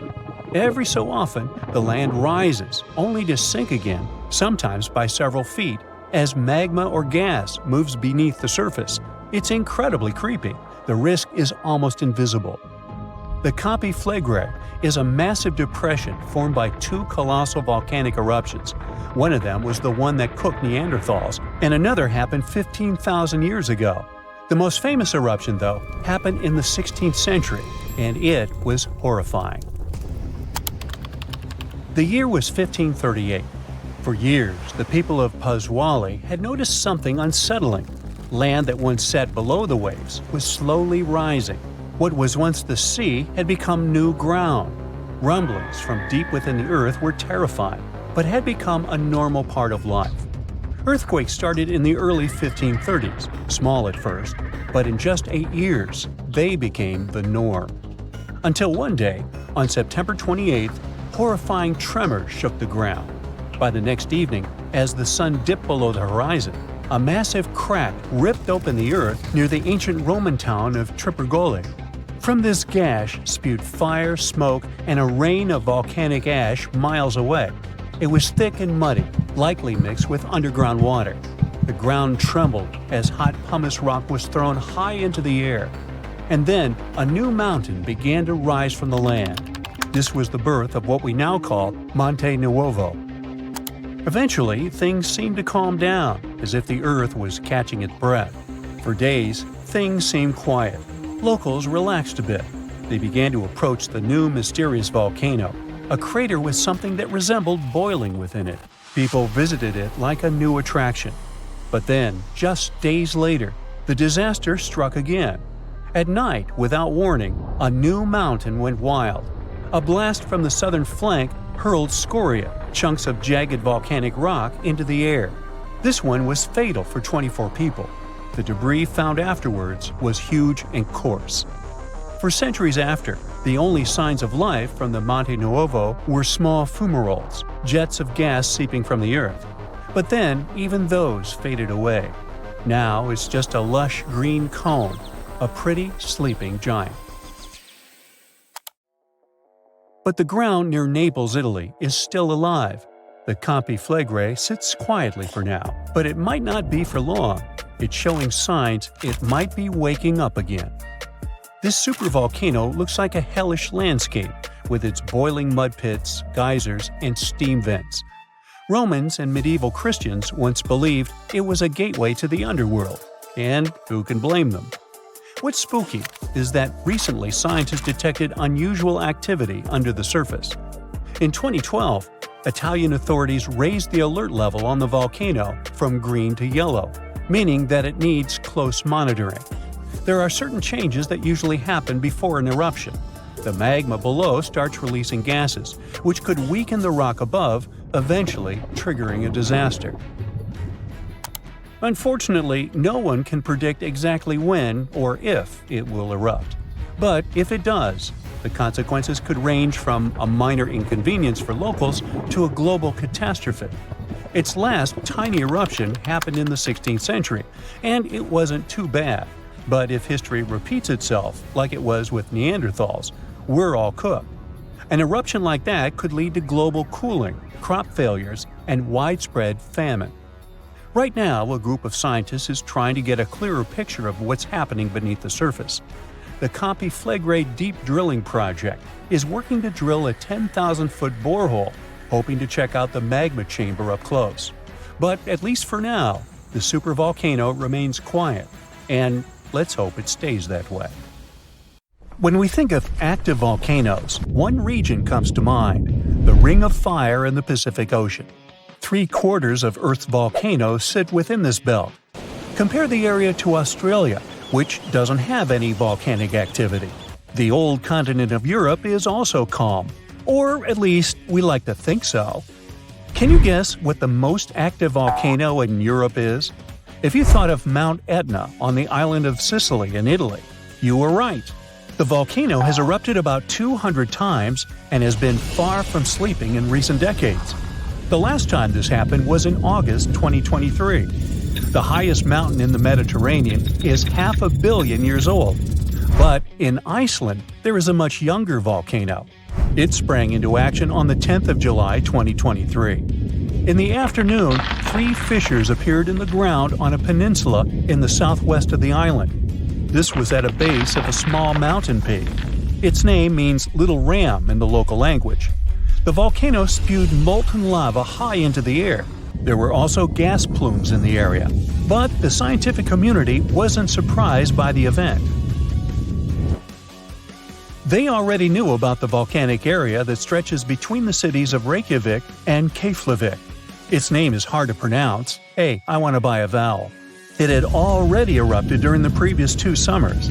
A: Every so often, the land rises, only to sink again, sometimes by several feet, as magma or gas moves beneath the surface. It's incredibly creepy. The risk is almost invisible. The Campiflagre is a massive depression formed by two colossal volcanic eruptions. One of them was the one that cooked Neanderthals, and another happened 15,000 years ago. The most famous eruption, though, happened in the 16th century, and it was horrifying. The year was 1538. For years, the people of Paswali had noticed something unsettling. Land that once sat below the waves was slowly rising. What was once the sea had become new ground. Rumblings from deep within the earth were terrifying, but had become a normal part of life. Earthquakes started in the early 1530s, small at first, but in just 8 years, they became the norm. Until one day, on September 28th, horrifying tremors shook the ground. By the next evening, as the sun dipped below the horizon, a massive crack ripped open the earth near the ancient Roman town of Tripergole. From this gash spewed fire, smoke, and a rain of volcanic ash miles away. It was thick and muddy, likely mixed with underground water. The ground trembled as hot pumice rock was thrown high into the air. And then a new mountain began to rise from the land. This was the birth of what we now call Monte Nuovo. Eventually, things seemed to calm down, as if the earth was catching its breath. For days, things seemed quiet. Locals relaxed a bit. They began to approach the new mysterious volcano, a crater with something that resembled boiling within it. People visited it like a new attraction. But then, just days later, the disaster struck again. At night, without warning, a new mountain went wild. A blast from the southern flank hurled scoria, chunks of jagged volcanic rock, into the air. This one was fatal for 24 people. The debris found afterwards was huge and coarse. For centuries after, the only signs of life from the Monte Nuovo were small fumaroles, jets of gas seeping from the earth. But then, even those faded away. Now it's just a lush green cone, a pretty sleeping giant. But the ground near Naples, Italy, is still alive. The Campi Flegrei sits quietly for now, but it might not be for long. It's showing signs it might be waking up again. This supervolcano looks like a hellish landscape, with its boiling mud pits, geysers, and steam vents. Romans and medieval Christians once believed it was a gateway to the underworld, and who can blame them? What's spooky is that recently scientists detected unusual activity under the surface. In 2012, Italian authorities raised the alert level on the volcano from green to yellow, meaning that it needs close monitoring. There are certain changes that usually happen before an eruption. The magma below starts releasing gases, which could weaken the rock above, eventually triggering a disaster. Unfortunately, no one can predict exactly when or if it will erupt. But if it does, the consequences could range from a minor inconvenience for locals to a global catastrophe. Its last tiny eruption happened in the 16th century, and it wasn't too bad. But if history repeats itself, like it was with Neanderthals, we're all cooked. An eruption like that could lead to global cooling, crop failures, and widespread famine. Right now, a group of scientists is trying to get a clearer picture of what's happening beneath the surface. The Campi Flegrei Deep Drilling Project is working to drill a 10,000-foot borehole, hoping to check out the magma chamber up close. But at least for now, the supervolcano remains quiet, and let's hope it stays that way. When we think of active volcanoes, one region comes to mind: the Ring of Fire in the Pacific Ocean. 3/4 of Earth's volcanoes sit within this belt. Compare the area to Australia, which doesn't have any volcanic activity. The old continent of Europe is also calm, or at least we like to think so. Can you guess what the most active volcano in Europe is? If you thought of Mount Etna on the island of Sicily in Italy, you were right. The volcano has erupted about 200 times and has been far from sleeping in recent decades. The last time this happened was in August 2023. The highest mountain in the Mediterranean is 500 million years old. But in Iceland, there is a much younger volcano. It sprang into action on the 10th of July 2023. In the afternoon, 3 fissures appeared in the ground on a peninsula in the southwest of the island. This was at a base of a small mountain peak. Its name means Little Ram in the local language. The volcano spewed molten lava high into the air. There were also gas plumes in the area. But the scientific community wasn't surprised by the event. They already knew about the volcanic area that stretches between the cities of Reykjavik and Keflavik. Its name is hard to pronounce. Hey, I want to buy a vowel. It had already erupted during the previous 2 summers.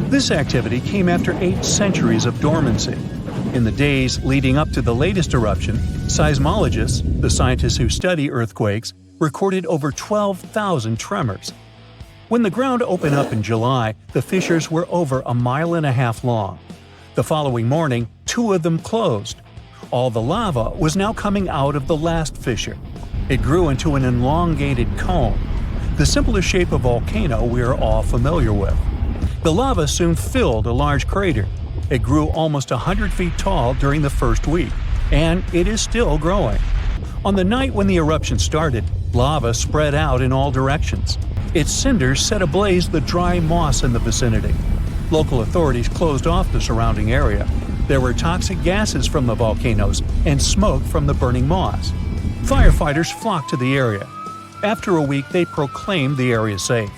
A: This activity came after 8 centuries of dormancy. In the days leading up to the latest eruption, seismologists, the scientists who study earthquakes, recorded over 12,000 tremors. When the ground opened up in July, the fissures were over 1.5 miles long. The following morning, 2 of them closed. All the lava was now coming out of the last fissure. It grew into an elongated cone, the simplest shape of volcano we are all familiar with. The lava soon filled a large crater. It grew almost 100 feet tall during the first week, and it is still growing. On the night when the eruption started, lava spread out in all directions. Its cinders set ablaze the dry moss in the vicinity. Local authorities closed off the surrounding area. There were toxic gases from the volcanoes and smoke from the burning moss. Firefighters flocked to the area. After a week, they proclaimed the area safe.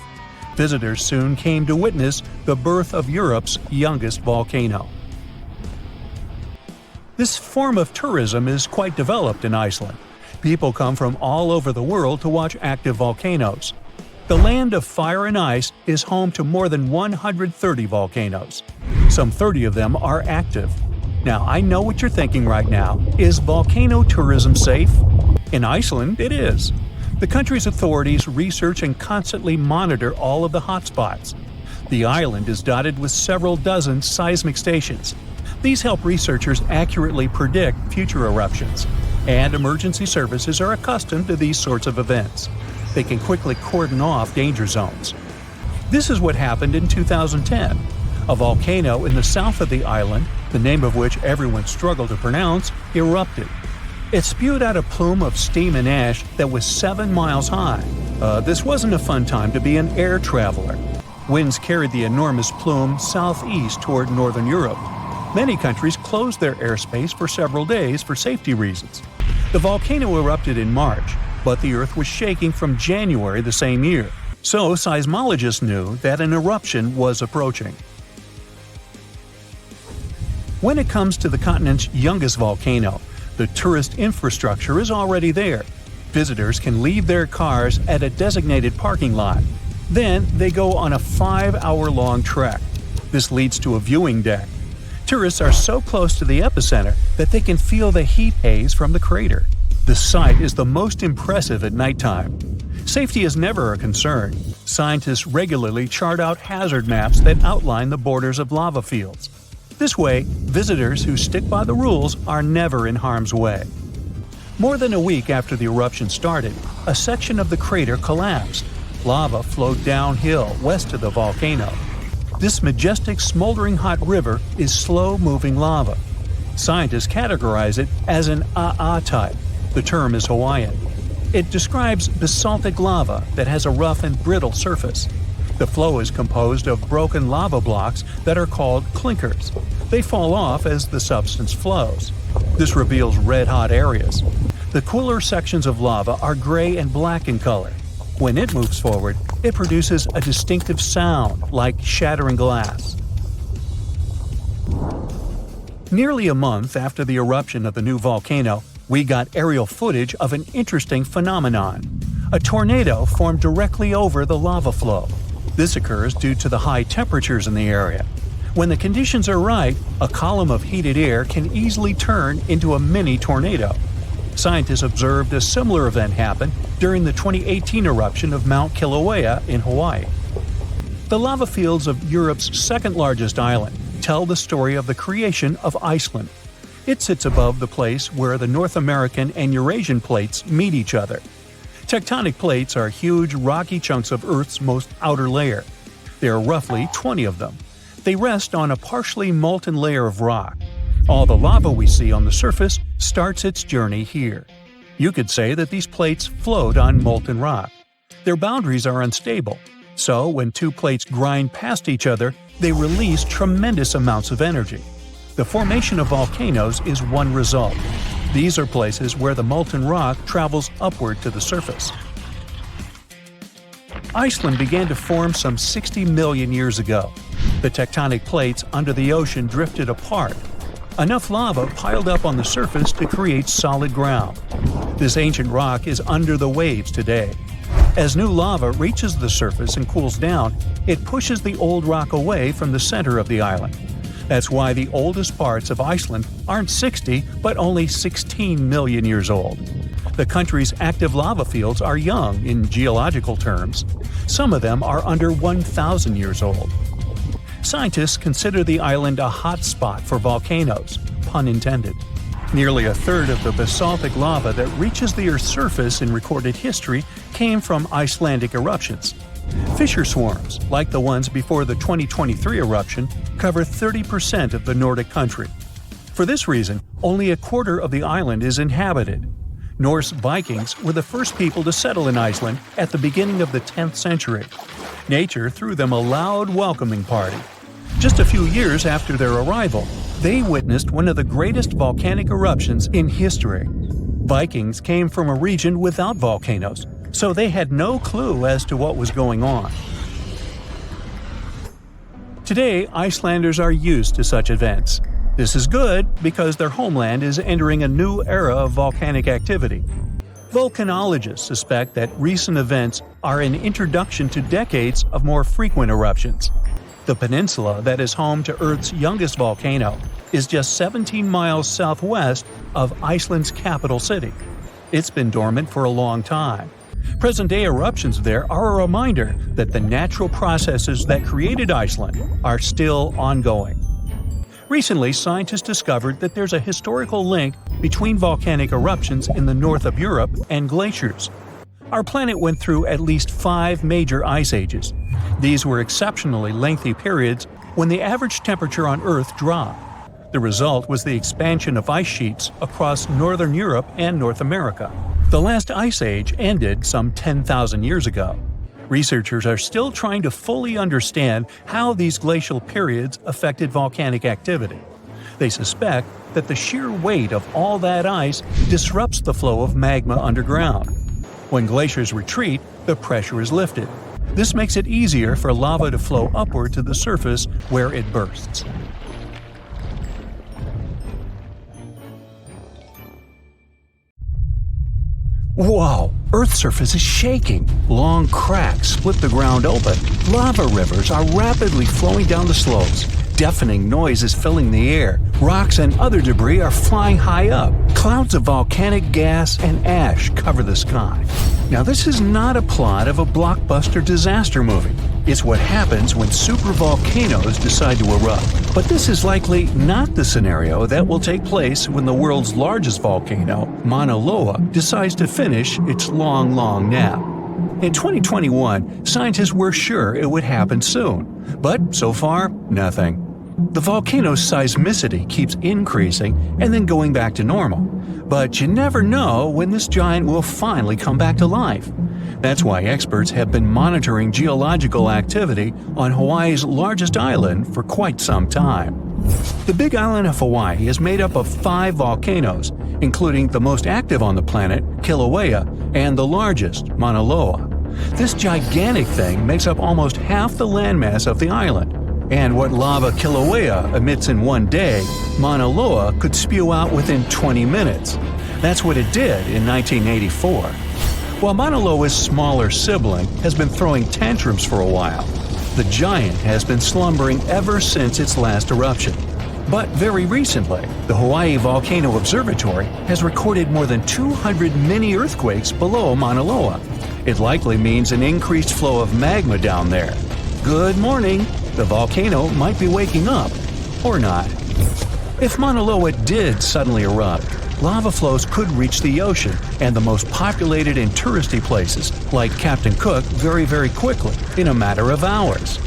A: Visitors soon came to witness the birth of Europe's youngest volcano. This form of tourism is quite developed in Iceland. People come from all over the world to watch active volcanoes. The land of fire and ice is home to more than 130 volcanoes. Some 30 of them are active. Now, I know what you're thinking right now. Is volcano tourism safe? In Iceland, it is. The country's authorities research and constantly monitor all of the hotspots. The island is dotted with several dozen seismic stations. These help researchers accurately predict future eruptions, and emergency services are accustomed to these sorts of events. They can quickly cordon off danger zones. This is what happened in 2010. A volcano in the south of the island, the name of which everyone struggled to pronounce, erupted. It spewed out a plume of steam and ash that was 7 miles high. This wasn't a fun time to be an air traveler. Winds carried the enormous plume southeast toward northern Europe. Many countries closed their airspace for several days for safety reasons. The volcano erupted in March, but the Earth was shaking from January the same year, so seismologists knew that an eruption was approaching. When it comes to the continent's youngest volcano, the tourist infrastructure is already there. Visitors can leave their cars at a designated parking lot. Then they go on a 5-hour-long trek. This leads to a viewing deck. Tourists are so close to the epicenter that they can feel the heat haze from the crater. The sight is the most impressive at nighttime. Safety is never a concern. Scientists regularly chart out hazard maps that outline the borders of lava fields. This way, visitors who stick by the rules are never in harm's way. More than a week after the eruption started, a section of the crater collapsed. Lava flowed downhill west of the volcano. This majestic smoldering hot river is slow-moving lava. Scientists categorize it as an AA type. The term is Hawaiian. It describes basaltic lava that has a rough and brittle surface. The flow is composed of broken lava blocks that are called clinkers. They fall off as the substance flows. This reveals red-hot areas. The cooler sections of lava are gray and black in color. When it moves forward, it produces a distinctive sound like shattering glass. Nearly a month after the eruption of the new volcano, we got aerial footage of an interesting phenomenon. A tornado formed directly over the lava flow. This occurs due to the high temperatures in the area. When the conditions are right, a column of heated air can easily turn into a mini tornado. Scientists observed a similar event happen during the 2018 eruption of Mount Kilauea in Hawaii. The lava fields of Europe's second-largest island tell the story of the creation of Iceland. It sits above the place where the North American and Eurasian plates meet each other. Tectonic plates are huge, rocky chunks of Earth's most outer layer. There are roughly 20 of them. They rest on a partially molten layer of rock. All the lava we see on the surface starts its journey here. You could say that these plates float on molten rock. Their boundaries are unstable, so when two plates grind past each other, they release tremendous amounts of energy. The formation of volcanoes is one result. These are places where the molten rock travels upward to the surface. Iceland began to form some 60 million years ago. The tectonic plates under the ocean drifted apart. Enough lava piled up on the surface to create solid ground. This ancient rock is under the waves today. As new lava reaches the surface and cools down, it pushes the old rock away from the center of the island. That's why the oldest parts of Iceland aren't 60, but only 16 million years old. The country's active lava fields are young in geological terms. Some of them are under 1,000 years old. Scientists consider the island a hot spot for volcanoes, pun intended. Nearly a third of the basaltic lava that reaches the Earth's surface in recorded history came from Icelandic eruptions. Fissure swarms, like the ones before the 2023 eruption, cover 30% of the Nordic country. For this reason, only a quarter of the island is inhabited. Norse Vikings were the first people to settle in Iceland at the beginning of the 10th century. Nature threw them a loud welcoming party. Just a few years after their arrival, they witnessed one of the greatest volcanic eruptions in history. Vikings came from a region without volcanoes, so they had no clue as to what was going on. Today, Icelanders are used to such events. This is good because their homeland is entering a new era of volcanic activity. Volcanologists suspect that recent events are an introduction to decades of more frequent eruptions. The peninsula that is home to Earth's youngest volcano is just 17 miles southwest of Iceland's capital city. It's been dormant for a long time. Present-day eruptions there are a reminder that the natural processes that created Iceland are still ongoing. Recently, scientists discovered that there's a historical link between volcanic eruptions in the north of Europe and glaciers. Our planet went through at least 5 major ice ages. These were exceptionally lengthy periods when the average temperature on Earth dropped. The result was the expansion of ice sheets across northern Europe and North America. The last ice age ended some 10,000 years ago. Researchers are still trying to fully understand how these glacial periods affected volcanic activity. They suspect that the sheer weight of all that ice disrupts the flow of magma underground. When glaciers retreat, the pressure is lifted. This makes it easier for lava to flow upward to the surface where it bursts. Whoa! Earth's surface is shaking. Long cracks split the ground open. Lava rivers are rapidly flowing down the slopes. Deafening noise is filling the air. Rocks and other debris are flying high up. Clouds of volcanic gas and ash cover the sky. Now, this is not a plot of a blockbuster disaster movie. It's what happens when supervolcanoes decide to erupt. But this is likely not the scenario that will take place when the world's largest volcano, Mauna Loa, decides to finish its long nap. In 2021, scientists were sure it would happen soon, but so far, nothing. The volcano's seismicity keeps increasing and then going back to normal. But you never know when this giant will finally come back to life. That's why experts have been monitoring geological activity on Hawaii's largest island for quite some time. The Big Island of Hawaii is made up of 5 volcanoes, including the most active on the planet, Kilauea, and the largest, Mauna Loa. This gigantic thing makes up almost half the landmass of the island. And what lava Kilauea emits in one day, Mauna Loa could spew out within 20 minutes. That's what it did in 1984. While Mauna Loa's smaller sibling has been throwing tantrums for a while, the giant has been slumbering ever since its last eruption. But very recently, the Hawaii Volcano Observatory has recorded more than 200 mini-earthquakes below Mauna Loa. It likely means an increased flow of magma down there. Good morning! The volcano might be waking up. Or not. If Mauna Loa did suddenly erupt, lava flows could reach the ocean and the most populated and touristy places, like Captain Cook, very quickly, in a matter of hours.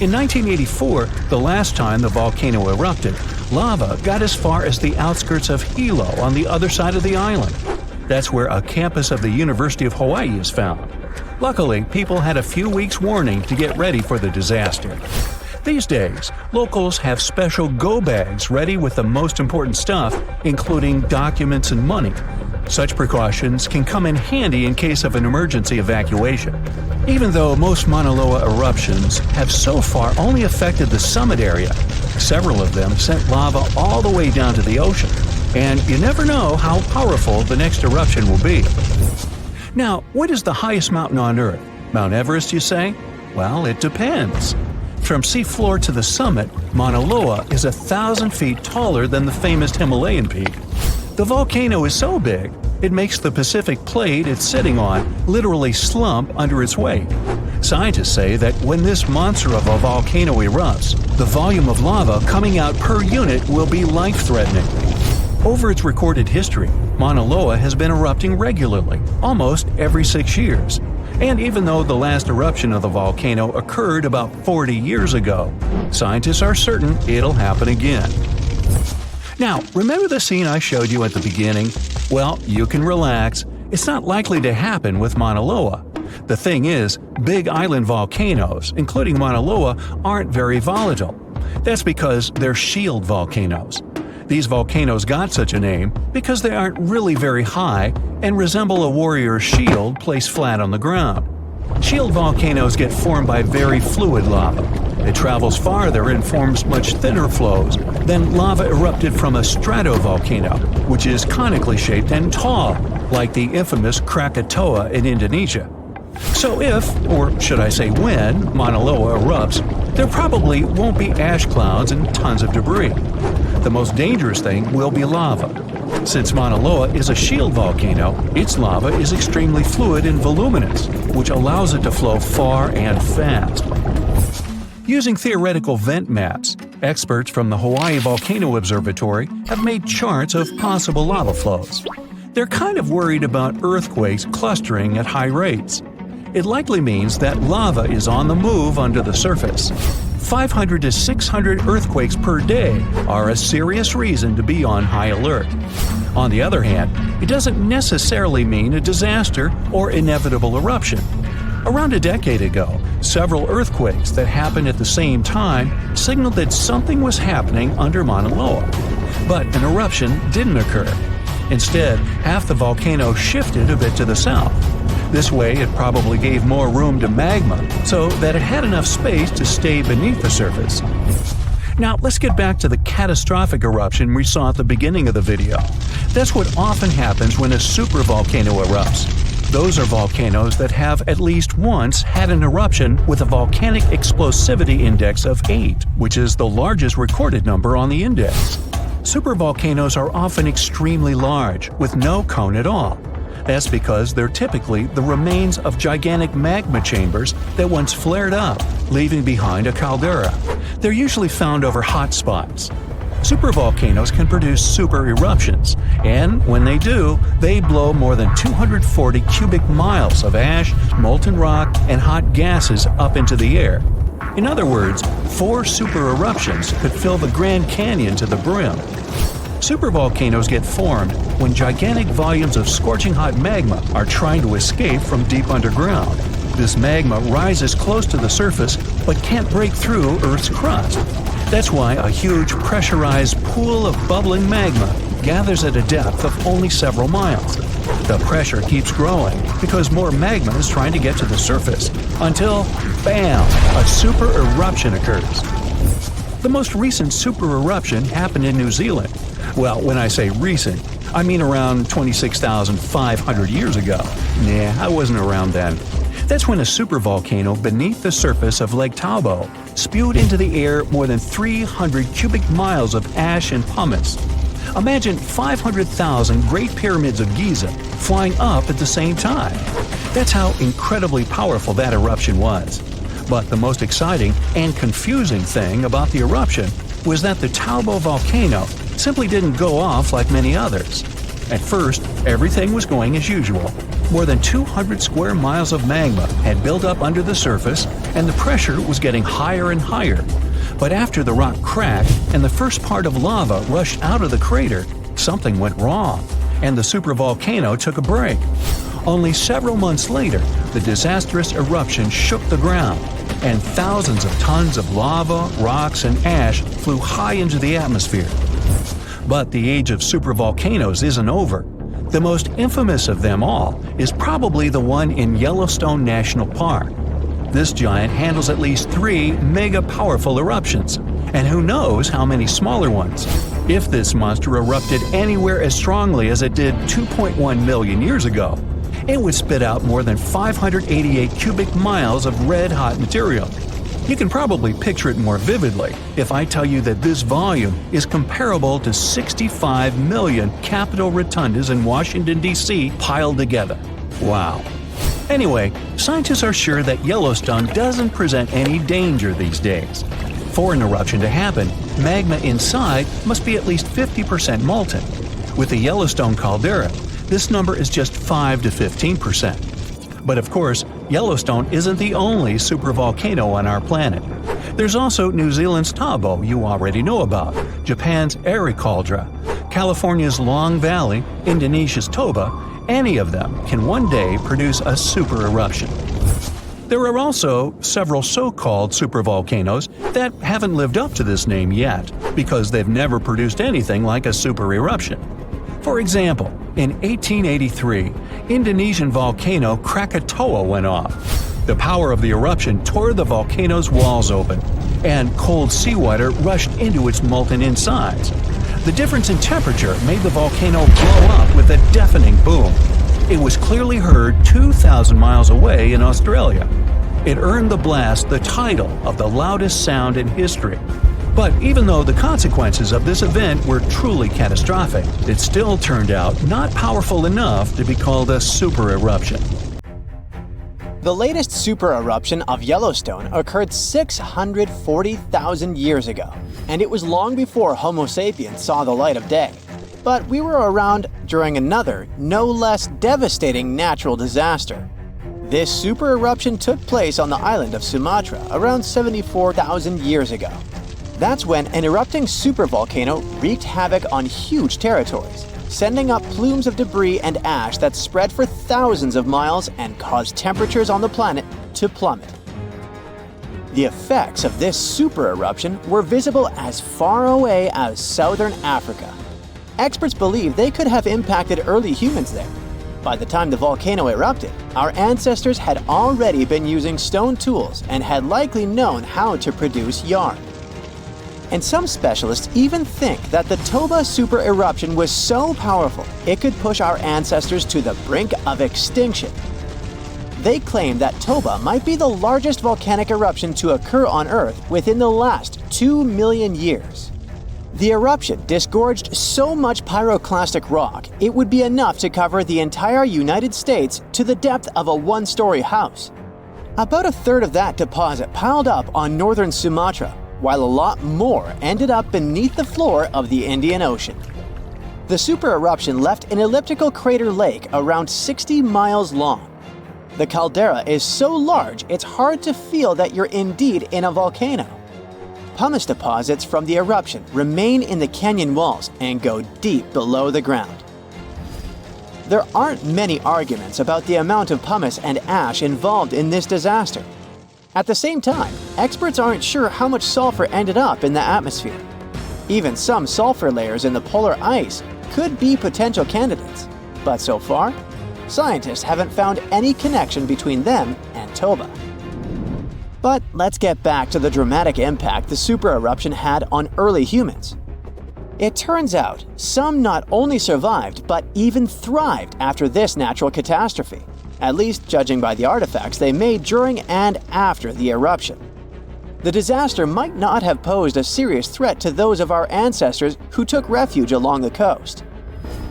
A: In 1984, the last time the volcano erupted, lava got as far as the outskirts of Hilo on the other side of the island. That's where a campus of the University of Hawaii is found. Luckily, people had a few weeks' warning to get ready for the disaster. These days, locals have special go bags ready with the most important stuff, including documents and money. Such precautions can come in handy in case of an emergency evacuation. Even though most Mauna Loa eruptions have so far only affected the summit area, several of them sent lava all the way down to the ocean. And you never know how powerful the next eruption will be. Now, what is the highest mountain on Earth? Mount Everest, you say? Well, it depends. From seafloor to the summit, Mauna Loa is 1,000 feet taller than the famous Himalayan peak. The volcano is so big, it makes the Pacific plate it's sitting on literally slump under its weight. Scientists say that when this monster of a volcano erupts, the volume of lava coming out per unit will be life-threatening. Over its recorded history, Mauna Loa has been erupting regularly, almost every 6 years. And even though the last eruption of the volcano occurred about 40 years ago, scientists are certain it'll happen again. Now, remember the scene I showed you at the beginning? Well, you can relax. It's not likely to happen with Mauna Loa. The thing is, big island volcanoes, including Mauna Loa, aren't very volatile. That's because they're shield volcanoes. These volcanoes got such a name because they aren't really very high and resemble a warrior's shield placed flat on the ground. Shield volcanoes get formed by very fluid lava. It travels farther and forms much thinner flows than lava erupted from a stratovolcano, which is conically shaped and tall, like the infamous Krakatoa in Indonesia. So if, or should I say when, Mauna Loa erupts, there probably won't be ash clouds and tons of debris. The most dangerous thing will be lava. Since Mauna Loa is a shield volcano, its lava is extremely fluid and voluminous, which allows it to flow far and fast. Using theoretical vent maps, experts from the Hawaii Volcano Observatory have made charts of possible lava flows. They're kind of worried about earthquakes clustering at high rates. It likely means that lava is on the move under the surface. 500 to 600 earthquakes per day are a serious reason to be on high alert. On the other hand, it doesn't necessarily mean a disaster or inevitable eruption. Around a decade ago, several earthquakes that happened at the same time signaled that something was happening under Mauna Loa. But an eruption didn't occur. Instead, half the volcano shifted a bit to the south. This way, it probably gave more room to magma so that it had enough space to stay beneath the surface. Now, let's get back to the catastrophic eruption we saw at the beginning of the video. That's what often happens when a supervolcano erupts. Those are volcanoes that have at least once had an eruption with a volcanic explosivity index of 8, which is the largest recorded number on the index. Supervolcanoes are often extremely large, with no cone at all. That's because they're typically the remains of gigantic magma chambers that once flared up, leaving behind a caldera. They're usually found over hot spots. Supervolcanoes can produce super eruptions, and when they do, they blow more than 240 cubic miles of ash, molten rock, and hot gases up into the air. In other words, 4 super eruptions could fill the Grand Canyon to the brim. Supervolcanoes get formed when gigantic volumes of scorching hot magma are trying to escape from deep underground. This magma rises close to the surface but can't break through Earth's crust. That's why a huge pressurized pool of bubbling magma gathers at a depth of only several miles. The pressure keeps growing because more magma is trying to get to the surface until, bam, a super eruption occurs. The most recent super eruption happened in New Zealand. Well, when I say recent, I mean around 26,500 years ago. Nah, I wasn't around then. That's when a supervolcano beneath the surface of Lake Tahoe spewed into the air more than 300 cubic miles of ash and pumice. Imagine 500,000 Great Pyramids of Giza flying up at the same time. That's how incredibly powerful that eruption was. But the most exciting and confusing thing about the eruption was that the Tahoe volcano simply didn't go off like many others. At first, everything was going as usual. More than 200 square miles of magma had built up under the surface, and the pressure was getting higher and higher. But after the rock cracked and the first part of lava rushed out of the crater, something went wrong, and the supervolcano took a break. Only several months later, the disastrous eruption shook the ground, and thousands of tons of lava, rocks, and ash flew high into the atmosphere. But the age of supervolcanoes isn't over. The most infamous of them all is probably the one in Yellowstone National Park. This giant handles at least 3 mega-powerful eruptions, and who knows how many smaller ones. If this monster erupted anywhere as strongly as it did 2.1 million years ago, it would spit out more than 588 cubic miles of red-hot material. You can probably picture it more vividly if I tell you that this volume is comparable to 65 million Capitol rotundas in Washington, D.C. piled together. Wow. Anyway, scientists are sure that Yellowstone doesn't present any danger these days. For an eruption to happen, magma inside must be at least 50% molten. With the Yellowstone caldera, this number is just 5 to 15%. But of course, Yellowstone isn't the only supervolcano on our planet. There's also New Zealand's Tahoe you already know about, Japan's Eri Caldera, California's Long Valley, Indonesia's Toba. Any of them can one day produce a super eruption. There are also several so-called supervolcanoes that haven't lived up to this name yet because they've never produced anything like a super eruption. For example, in 1883, Indonesian volcano Krakatoa went off. The power of the eruption tore the volcano's walls open, and cold seawater rushed into its molten insides. The difference in temperature made the volcano blow up with a deafening boom. It was clearly heard 2,000 miles away in Australia. It earned the blast the title of the loudest sound in history. But even though the consequences of this event were truly catastrophic, it still turned out not powerful enough to be called a super eruption.
B: The latest super eruption of Yellowstone occurred 640,000 years ago, and it was long before Homo sapiens saw the light of day. But we were around during another, no less devastating natural disaster. This super eruption took place on the island of Sumatra around 74,000 years ago. That's when an erupting supervolcano wreaked havoc on huge territories, sending up plumes of debris and ash that spread for thousands of miles and caused temperatures on the planet to plummet. The effects of this super eruption were visible as far away as southern Africa. Experts believe they could have impacted early humans there. By the time the volcano erupted, our ancestors had already been using stone tools and had likely known how to produce yarn. And some specialists even think that the Toba super eruption was so powerful it could push our ancestors to the brink of extinction. They claim that Toba might be the largest volcanic eruption to occur on Earth within the last 2 million years. The eruption disgorged so much pyroclastic rock it would be enough to cover the entire United States to the depth of a one-story house. About a third of that deposit piled up on northern Sumatra, while a lot more ended up beneath the floor of the Indian Ocean. The super eruption left an elliptical crater lake around 60 miles long. The caldera is so large it's hard to feel that you're indeed in a volcano. Pumice deposits from the eruption remain in the canyon walls and go deep below the ground. There aren't many arguments about the amount of pumice and ash involved in this disaster. At the same time, experts aren't sure how much sulfur ended up in the atmosphere. Even some sulfur layers in the polar ice could be potential candidates, but so far, scientists haven't found any connection between them and Toba. But let's get back to the dramatic impact the super eruption had on early humans. It turns out some not only survived but even thrived after this natural catastrophe, at least judging by the artifacts they made during and after the eruption. The disaster might not have posed a serious threat to those of our ancestors who took refuge along the coast.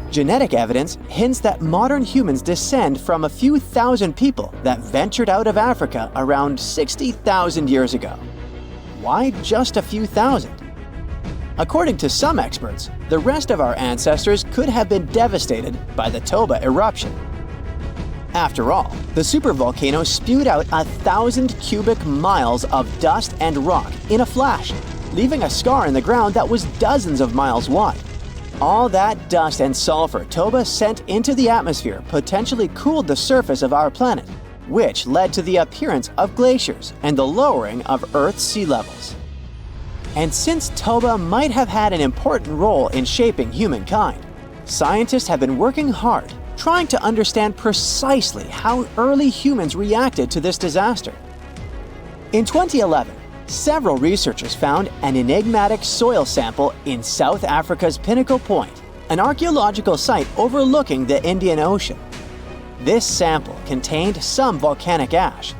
B: Genetic evidence hints that modern humans descend from a few thousand people that ventured out of Africa around 60,000 years ago. Why just a few thousand? According to some experts, the rest of our ancestors could have been devastated by the Toba eruption. After all, the supervolcano spewed out 1,000 cubic miles of dust and rock in a flash, leaving a scar in the ground that was dozens of miles wide. All that dust and sulfur Toba sent into the atmosphere potentially cooled the surface of our planet, which led to the appearance of glaciers and the lowering of Earth's sea levels. And since Toba might have had an important role in shaping humankind, scientists have been working hard trying to understand precisely how early humans reacted to this disaster. In 2011, several researchers found an enigmatic soil sample in South Africa's Pinnacle Point, an archaeological site overlooking the Indian Ocean. This sample contained some volcanic ash.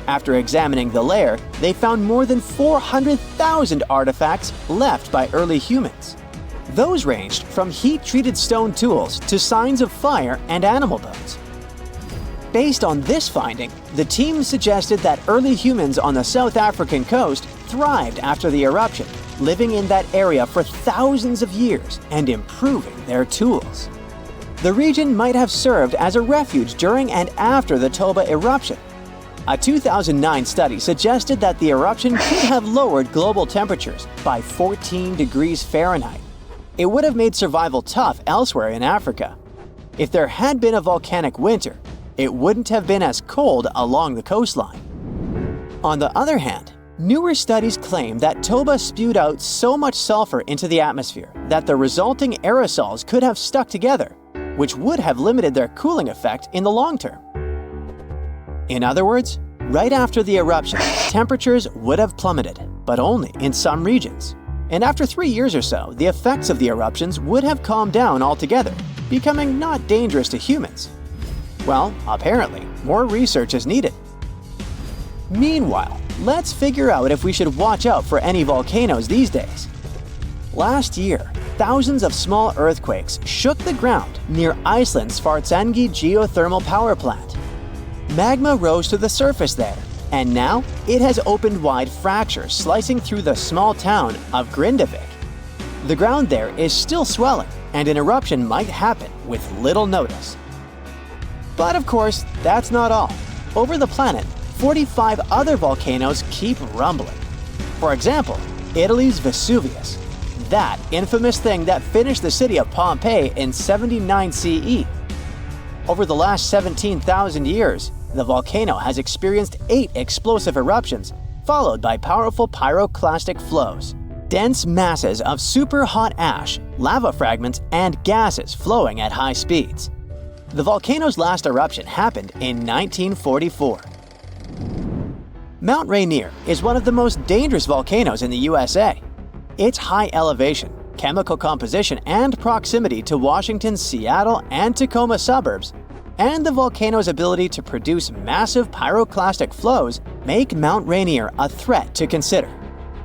B: After examining the layer, they found more than 400,000 artifacts left by early humans. Those ranged from heat-treated stone tools to signs of fire and animal bones. Based on this finding, the team suggested that early humans on the South African coast thrived after the eruption, living in that area for thousands of years and improving their tools. The region might have served as a refuge during and after the Toba eruption. A 2009 study suggested that the eruption could have lowered global temperatures by 14 degrees Fahrenheit. It would have made survival tough elsewhere in Africa. If there had been a volcanic winter, it wouldn't have been as cold along the coastline. On the other hand, newer studies claim that Toba spewed out so much sulfur into the atmosphere that the resulting aerosols could have stuck together, which would have limited their cooling effect in the long term. In other words, right after the eruption, temperatures would have plummeted, but only in some regions. And after 3 years or so, the effects of the eruptions would have calmed down altogether, becoming not dangerous to humans. Well, apparently, more research is needed. Meanwhile, let's figure out if we should watch out for any volcanoes these days. Last year, thousands of small earthquakes shook the ground near Iceland's Svartsengi geothermal power plant. Magma rose to the surface there, and now it has opened wide fractures slicing through the small town of Grindavik. The ground there is still swelling, and an eruption might happen with little notice. But of course, that's not all. Over the planet, 45 other volcanoes keep rumbling. For example, Italy's Vesuvius, that infamous thing that finished the city of Pompeii in 79 CE. Over the last 17,000 years, the volcano has experienced 8 explosive eruptions, followed by powerful pyroclastic flows, dense masses of super hot ash, lava fragments, and gases flowing at high speeds. The volcano's last eruption happened in 1944. Mount Rainier is one of the most dangerous volcanoes in the USA. Its high elevation, chemical composition, and proximity to Washington's Seattle and Tacoma suburbs, and the volcano's ability to produce massive pyroclastic flows make Mount Rainier a threat to consider.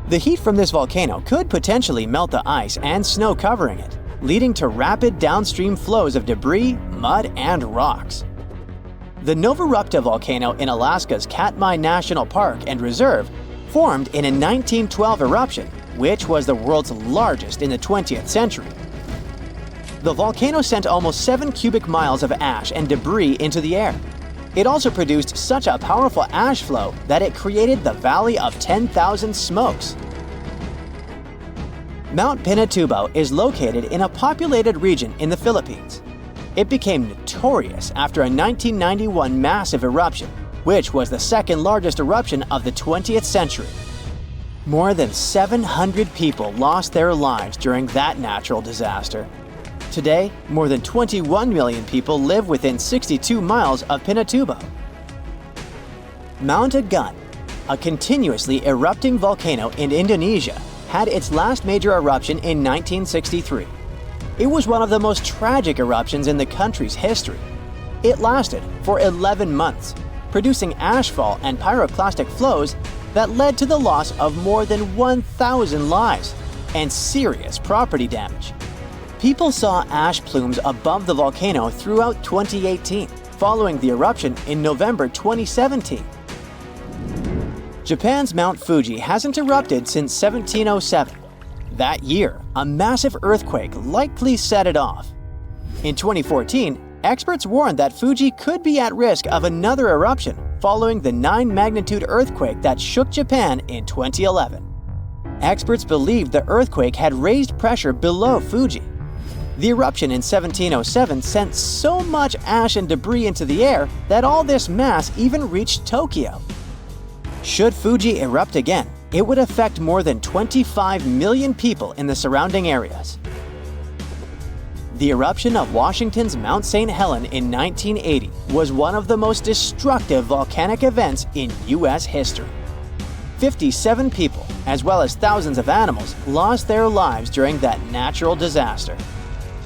B: The heat from this volcano could potentially melt the ice and snow covering it, leading to rapid downstream flows of debris, mud, and rocks. The Novarupta volcano in Alaska's Katmai National Park and Reserve formed in a 1912 eruption, which was the world's largest in the 20th century. The volcano sent almost 7 cubic miles of ash and debris into the air. It also produced such a powerful ash flow that it created the Valley of 10,000 Smokes. Mount Pinatubo is located in a populated region in the Philippines. It became notorious after a 1991 massive eruption, which was the second largest eruption of the 20th century. More than 700 people lost their lives during that natural disaster. Today, more than 21 million people live within 62 miles of Pinatubo. Mount Agun, a continuously erupting volcano in Indonesia, had its last major eruption in 1963. It was one of the most tragic eruptions in the country's history. It lasted for 11 months, producing ashfall and pyroclastic flows that led to the loss of more than 1,000 lives and serious property damage. People saw ash plumes above the volcano throughout 2018, following the eruption in November 2017. Japan's Mount Fuji hasn't erupted since 1707. That year, a massive earthquake likely set it off. In 2014, experts warned that Fuji could be at risk of another eruption following the 9-magnitude earthquake that shook Japan in 2011. Experts believed the earthquake had raised pressure below Fuji. The eruption in 1707 sent so much ash and debris into the air that all this mass even reached Tokyo. Should Fuji erupt again, it would affect more than 25 million people in the surrounding areas. The eruption of Washington's Mount St. Helens in 1980 was one of the most destructive volcanic events in U.S. history. 57 people, as well as thousands of animals, lost their lives during that natural disaster.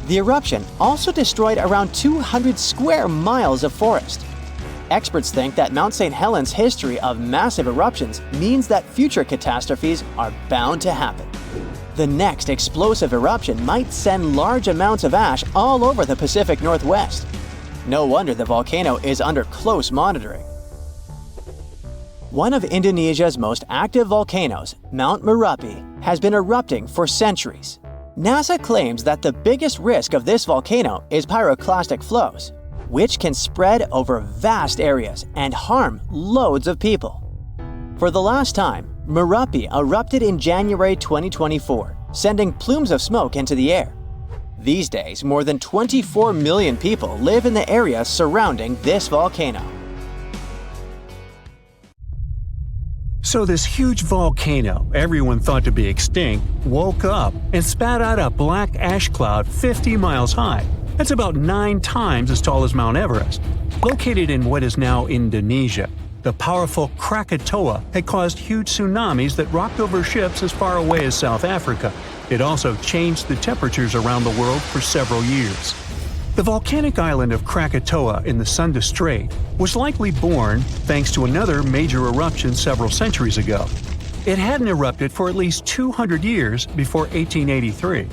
B: The eruption also destroyed around 200 square miles of forest. Experts think that Mount St. Helens' history of massive eruptions means that future catastrophes are bound to happen. The next explosive eruption might send large amounts of ash all over the Pacific Northwest. No wonder the volcano is under close monitoring. One of Indonesia's most active volcanoes, Mount Merapi, has been erupting for centuries. NASA claims that the biggest risk of this volcano is pyroclastic flows, which can spread over vast areas and harm loads of people. For the last time, Merapi erupted in January 2024, sending plumes of smoke into the air. These days, more than 24 million people live in the area surrounding this volcano.
A: So this huge volcano, everyone thought to be extinct, woke up and spat out a black ash cloud 50 miles high. That's about 9 times as tall as Mount Everest. Located in what is now Indonesia, the powerful Krakatoa had caused huge tsunamis that rocked over ships as far away as South Africa. It also changed the temperatures around the world for several years. The volcanic island of Krakatoa in the Sunda Strait was likely born thanks to another major eruption several centuries ago. It hadn't erupted for at least 200 years before 1883.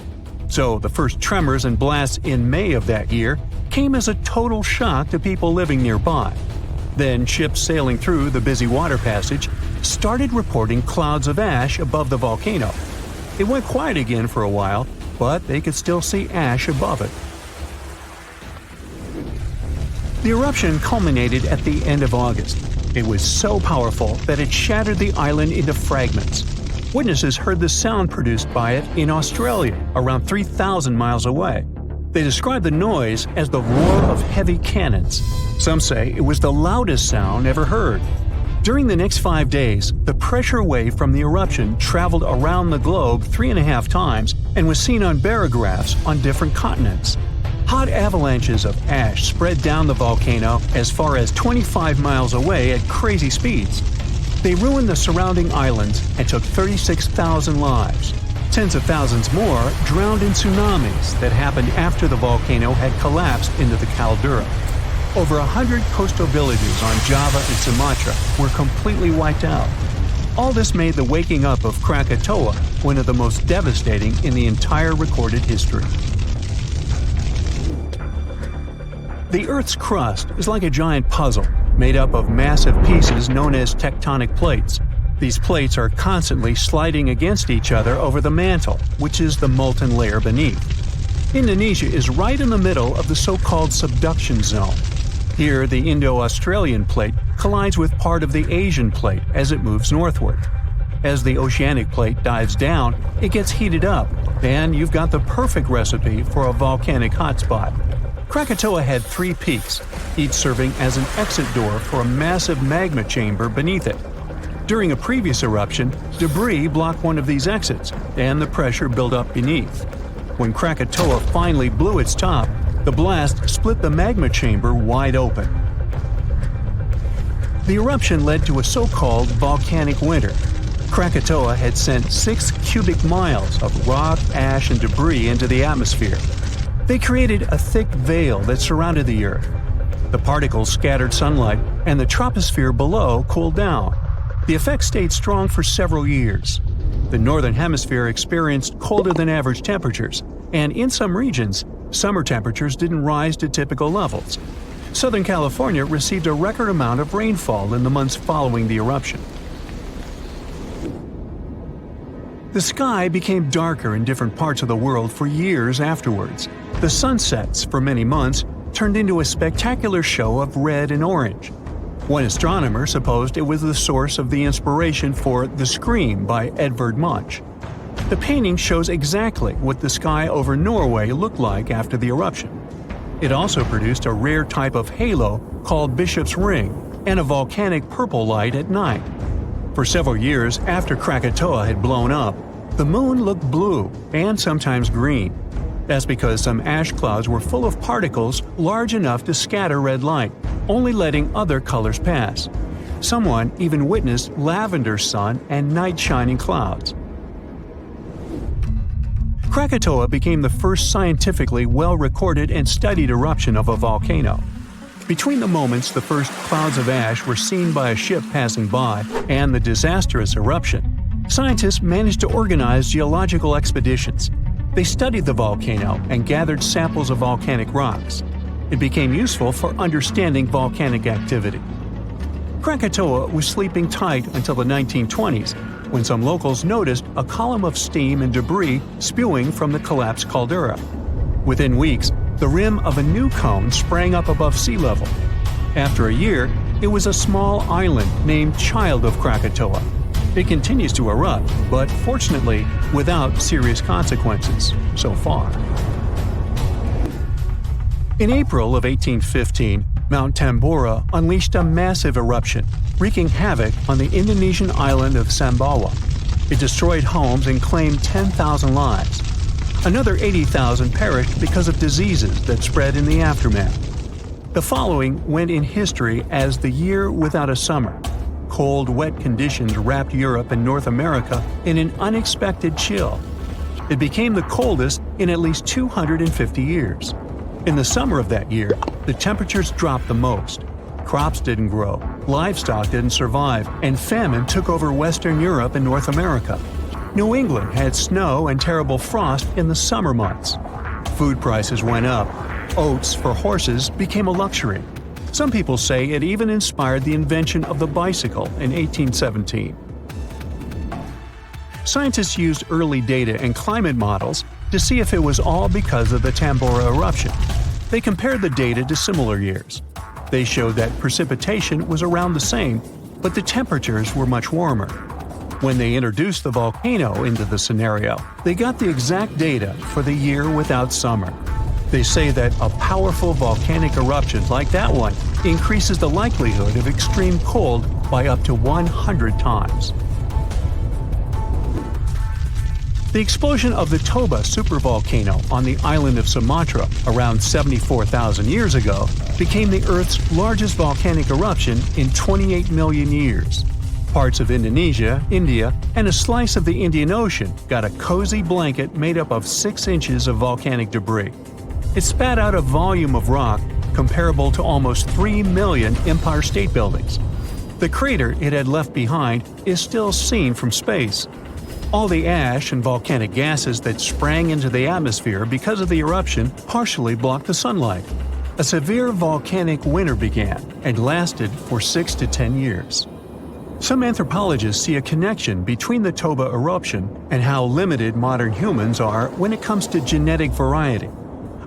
A: So the first tremors and blasts in May of that year came as a total shock to people living nearby. Then ships sailing through the busy water passage started reporting clouds of ash above the volcano. It went quiet again for a while, but they could still see ash above it. The eruption culminated at the end of August. It was so powerful that it shattered the island into fragments. Witnesses heard the sound produced by it in Australia, around 3,000 miles away. They described the noise as the roar of heavy cannons. Some say it was the loudest sound ever heard. During the next 5 days, the pressure wave from the eruption traveled around the globe 3.5 times and was seen on barographs on different continents. Hot avalanches of ash spread down the volcano as far as 25 miles away at crazy speeds. They ruined the surrounding islands and took 36,000 lives. Tens of thousands more drowned in tsunamis that happened after the volcano had collapsed into the caldera. Over 100 coastal villages on Java and Sumatra were completely wiped out. All this made the waking up of Krakatoa one of the most devastating in the entire recorded history. The Earth's crust is like a giant puzzle, made up of massive pieces known as tectonic plates. These plates are constantly sliding against each other over the mantle, which is the molten layer beneath. Indonesia is right in the middle of the so-called subduction zone. Here, the Indo-Australian plate collides with part of the Asian plate as it moves northward. As the oceanic plate dives down, it gets heated up, and you've got the perfect recipe for a volcanic hotspot. Krakatoa had 3 peaks, each serving as an exit door for a massive magma chamber beneath it. During a previous eruption, debris blocked one of these exits, and the pressure built up beneath. When Krakatoa finally blew its top, the blast split the magma chamber wide open. The eruption led to a so-called volcanic winter. Krakatoa had sent 6 cubic miles of rock, ash, and debris into the atmosphere. They created a thick veil that surrounded the Earth. The particles scattered sunlight, and the troposphere below cooled down. The effect stayed strong for several years. The northern hemisphere experienced colder than average temperatures, and in some regions, summer temperatures didn't rise to typical levels. Southern California received a record amount of rainfall in the months following the eruption. The sky became darker in different parts of the world for years afterwards. The sunsets, for many months, turned into a spectacular show of red and orange. One astronomer supposed it was the source of the inspiration for The Scream by Edvard Munch. The painting shows exactly what the sky over Norway looked like after the eruption. It also produced a rare type of halo called Bishop's Ring and a volcanic purple light at night. For several years after Krakatoa had blown up, the moon looked blue and sometimes green. That's because some ash clouds were full of particles large enough to scatter red light, only letting other colors pass. Someone even witnessed lavender sun and night-shining clouds. Krakatoa became the first scientifically well-recorded and studied eruption of a volcano. Between the moments the first clouds of ash were seen by a ship passing by and the disastrous eruption, scientists managed to organize geological expeditions. They studied the volcano and gathered samples of volcanic rocks. It became useful for understanding volcanic activity. Krakatoa was sleeping tight until the 1920s, when some locals noticed a column of steam and debris spewing from the collapsed caldera. Within weeks, the rim of a new cone sprang up above sea level. After a year, it was a small island named Child of Krakatoa. It continues to erupt, but fortunately without serious consequences so far. In April of 1815, Mount Tambora unleashed a massive eruption, wreaking havoc on the Indonesian island of Sumbawa. It destroyed homes and claimed 10,000 lives. Another 80,000 perished because of diseases that spread in the aftermath. The following went in history as the year without a summer. Cold, wet conditions wrapped Europe and North America in an unexpected chill. It became the coldest in at least 250 years. In the summer of that year, the temperatures dropped the most. Crops didn't grow, livestock didn't survive, and famine took over Western Europe and North America. New England had snow and terrible frost in the summer months. Food prices went up. Oats for horses became a luxury. Some people say it even inspired the invention of the bicycle in 1817. Scientists used early data and climate models to see if it was all because of the Tambora eruption. They compared the data to similar years. They showed that precipitation was around the same, but the temperatures were much warmer. When they introduced the volcano into the scenario, they got the exact data for the year without summer. They say that a powerful volcanic eruption like that one increases the likelihood of extreme cold by up to 100 times. The explosion of the Toba supervolcano on the island of Sumatra around 74,000 years ago became the Earth's largest volcanic eruption in 28 million years. Parts of Indonesia, India, and a slice of the Indian Ocean got a cozy blanket made up of 6 inches of volcanic debris. It spat out a volume of rock comparable to almost 3 million Empire State Buildings. The crater it had left behind is still seen from space. All the ash and volcanic gases that sprang into the atmosphere because of the eruption partially blocked the sunlight. A severe volcanic winter began and lasted for 6 to 10 years. Some anthropologists see a connection between the Toba eruption and how limited modern humans are when it comes to genetic variety.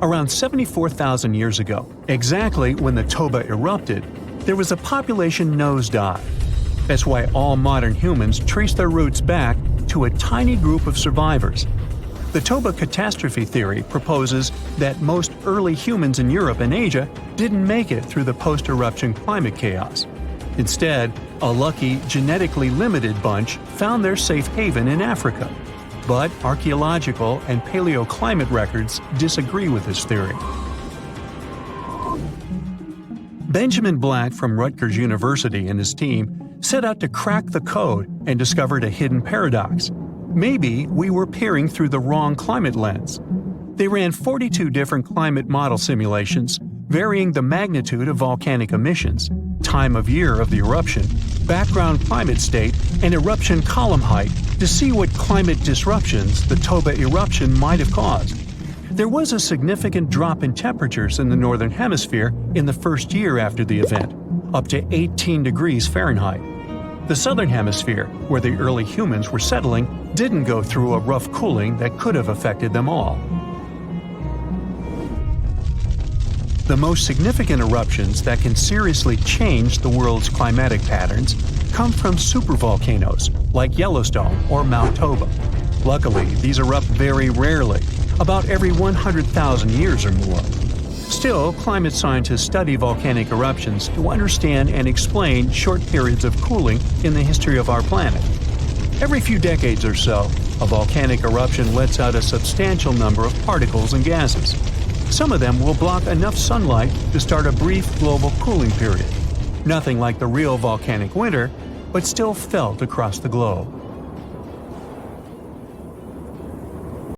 A: Around 74,000 years ago, exactly when the Toba erupted, there was a population nosedive. That's why all modern humans trace their roots back to a tiny group of survivors. The Toba catastrophe theory proposes that most early humans in Europe and Asia didn't make it through the post-eruption climate chaos. Instead, a lucky, genetically limited bunch found their safe haven in Africa. But archaeological and paleoclimate records disagree with this theory. Benjamin Black from Rutgers University and his team set out to crack the code and discovered a hidden paradox. Maybe we were peering through the wrong climate lens. They ran 42 different climate model simulations, varying the magnitude of volcanic emissions, time of year of the eruption, background climate state, and eruption column height to see what climate disruptions the Toba eruption might have caused. There was a significant drop in temperatures in the northern hemisphere in the first year after the event, up to 18 degrees Fahrenheit. The southern hemisphere, where the early humans were settling, didn't go through a rough cooling that could have affected them all. The most significant eruptions that can seriously change the world's climatic patterns come from supervolcanoes like Yellowstone or Mount Toba. Luckily, these erupt very rarely, about every 100,000 years or more. Still, climate scientists study volcanic eruptions to understand and explain short periods of cooling in the history of our planet. Every few decades or so, a volcanic eruption lets out a substantial number of particles and gases. Some of them will block enough sunlight to start a brief global cooling period. Nothing like the real volcanic winter, but still felt across the globe.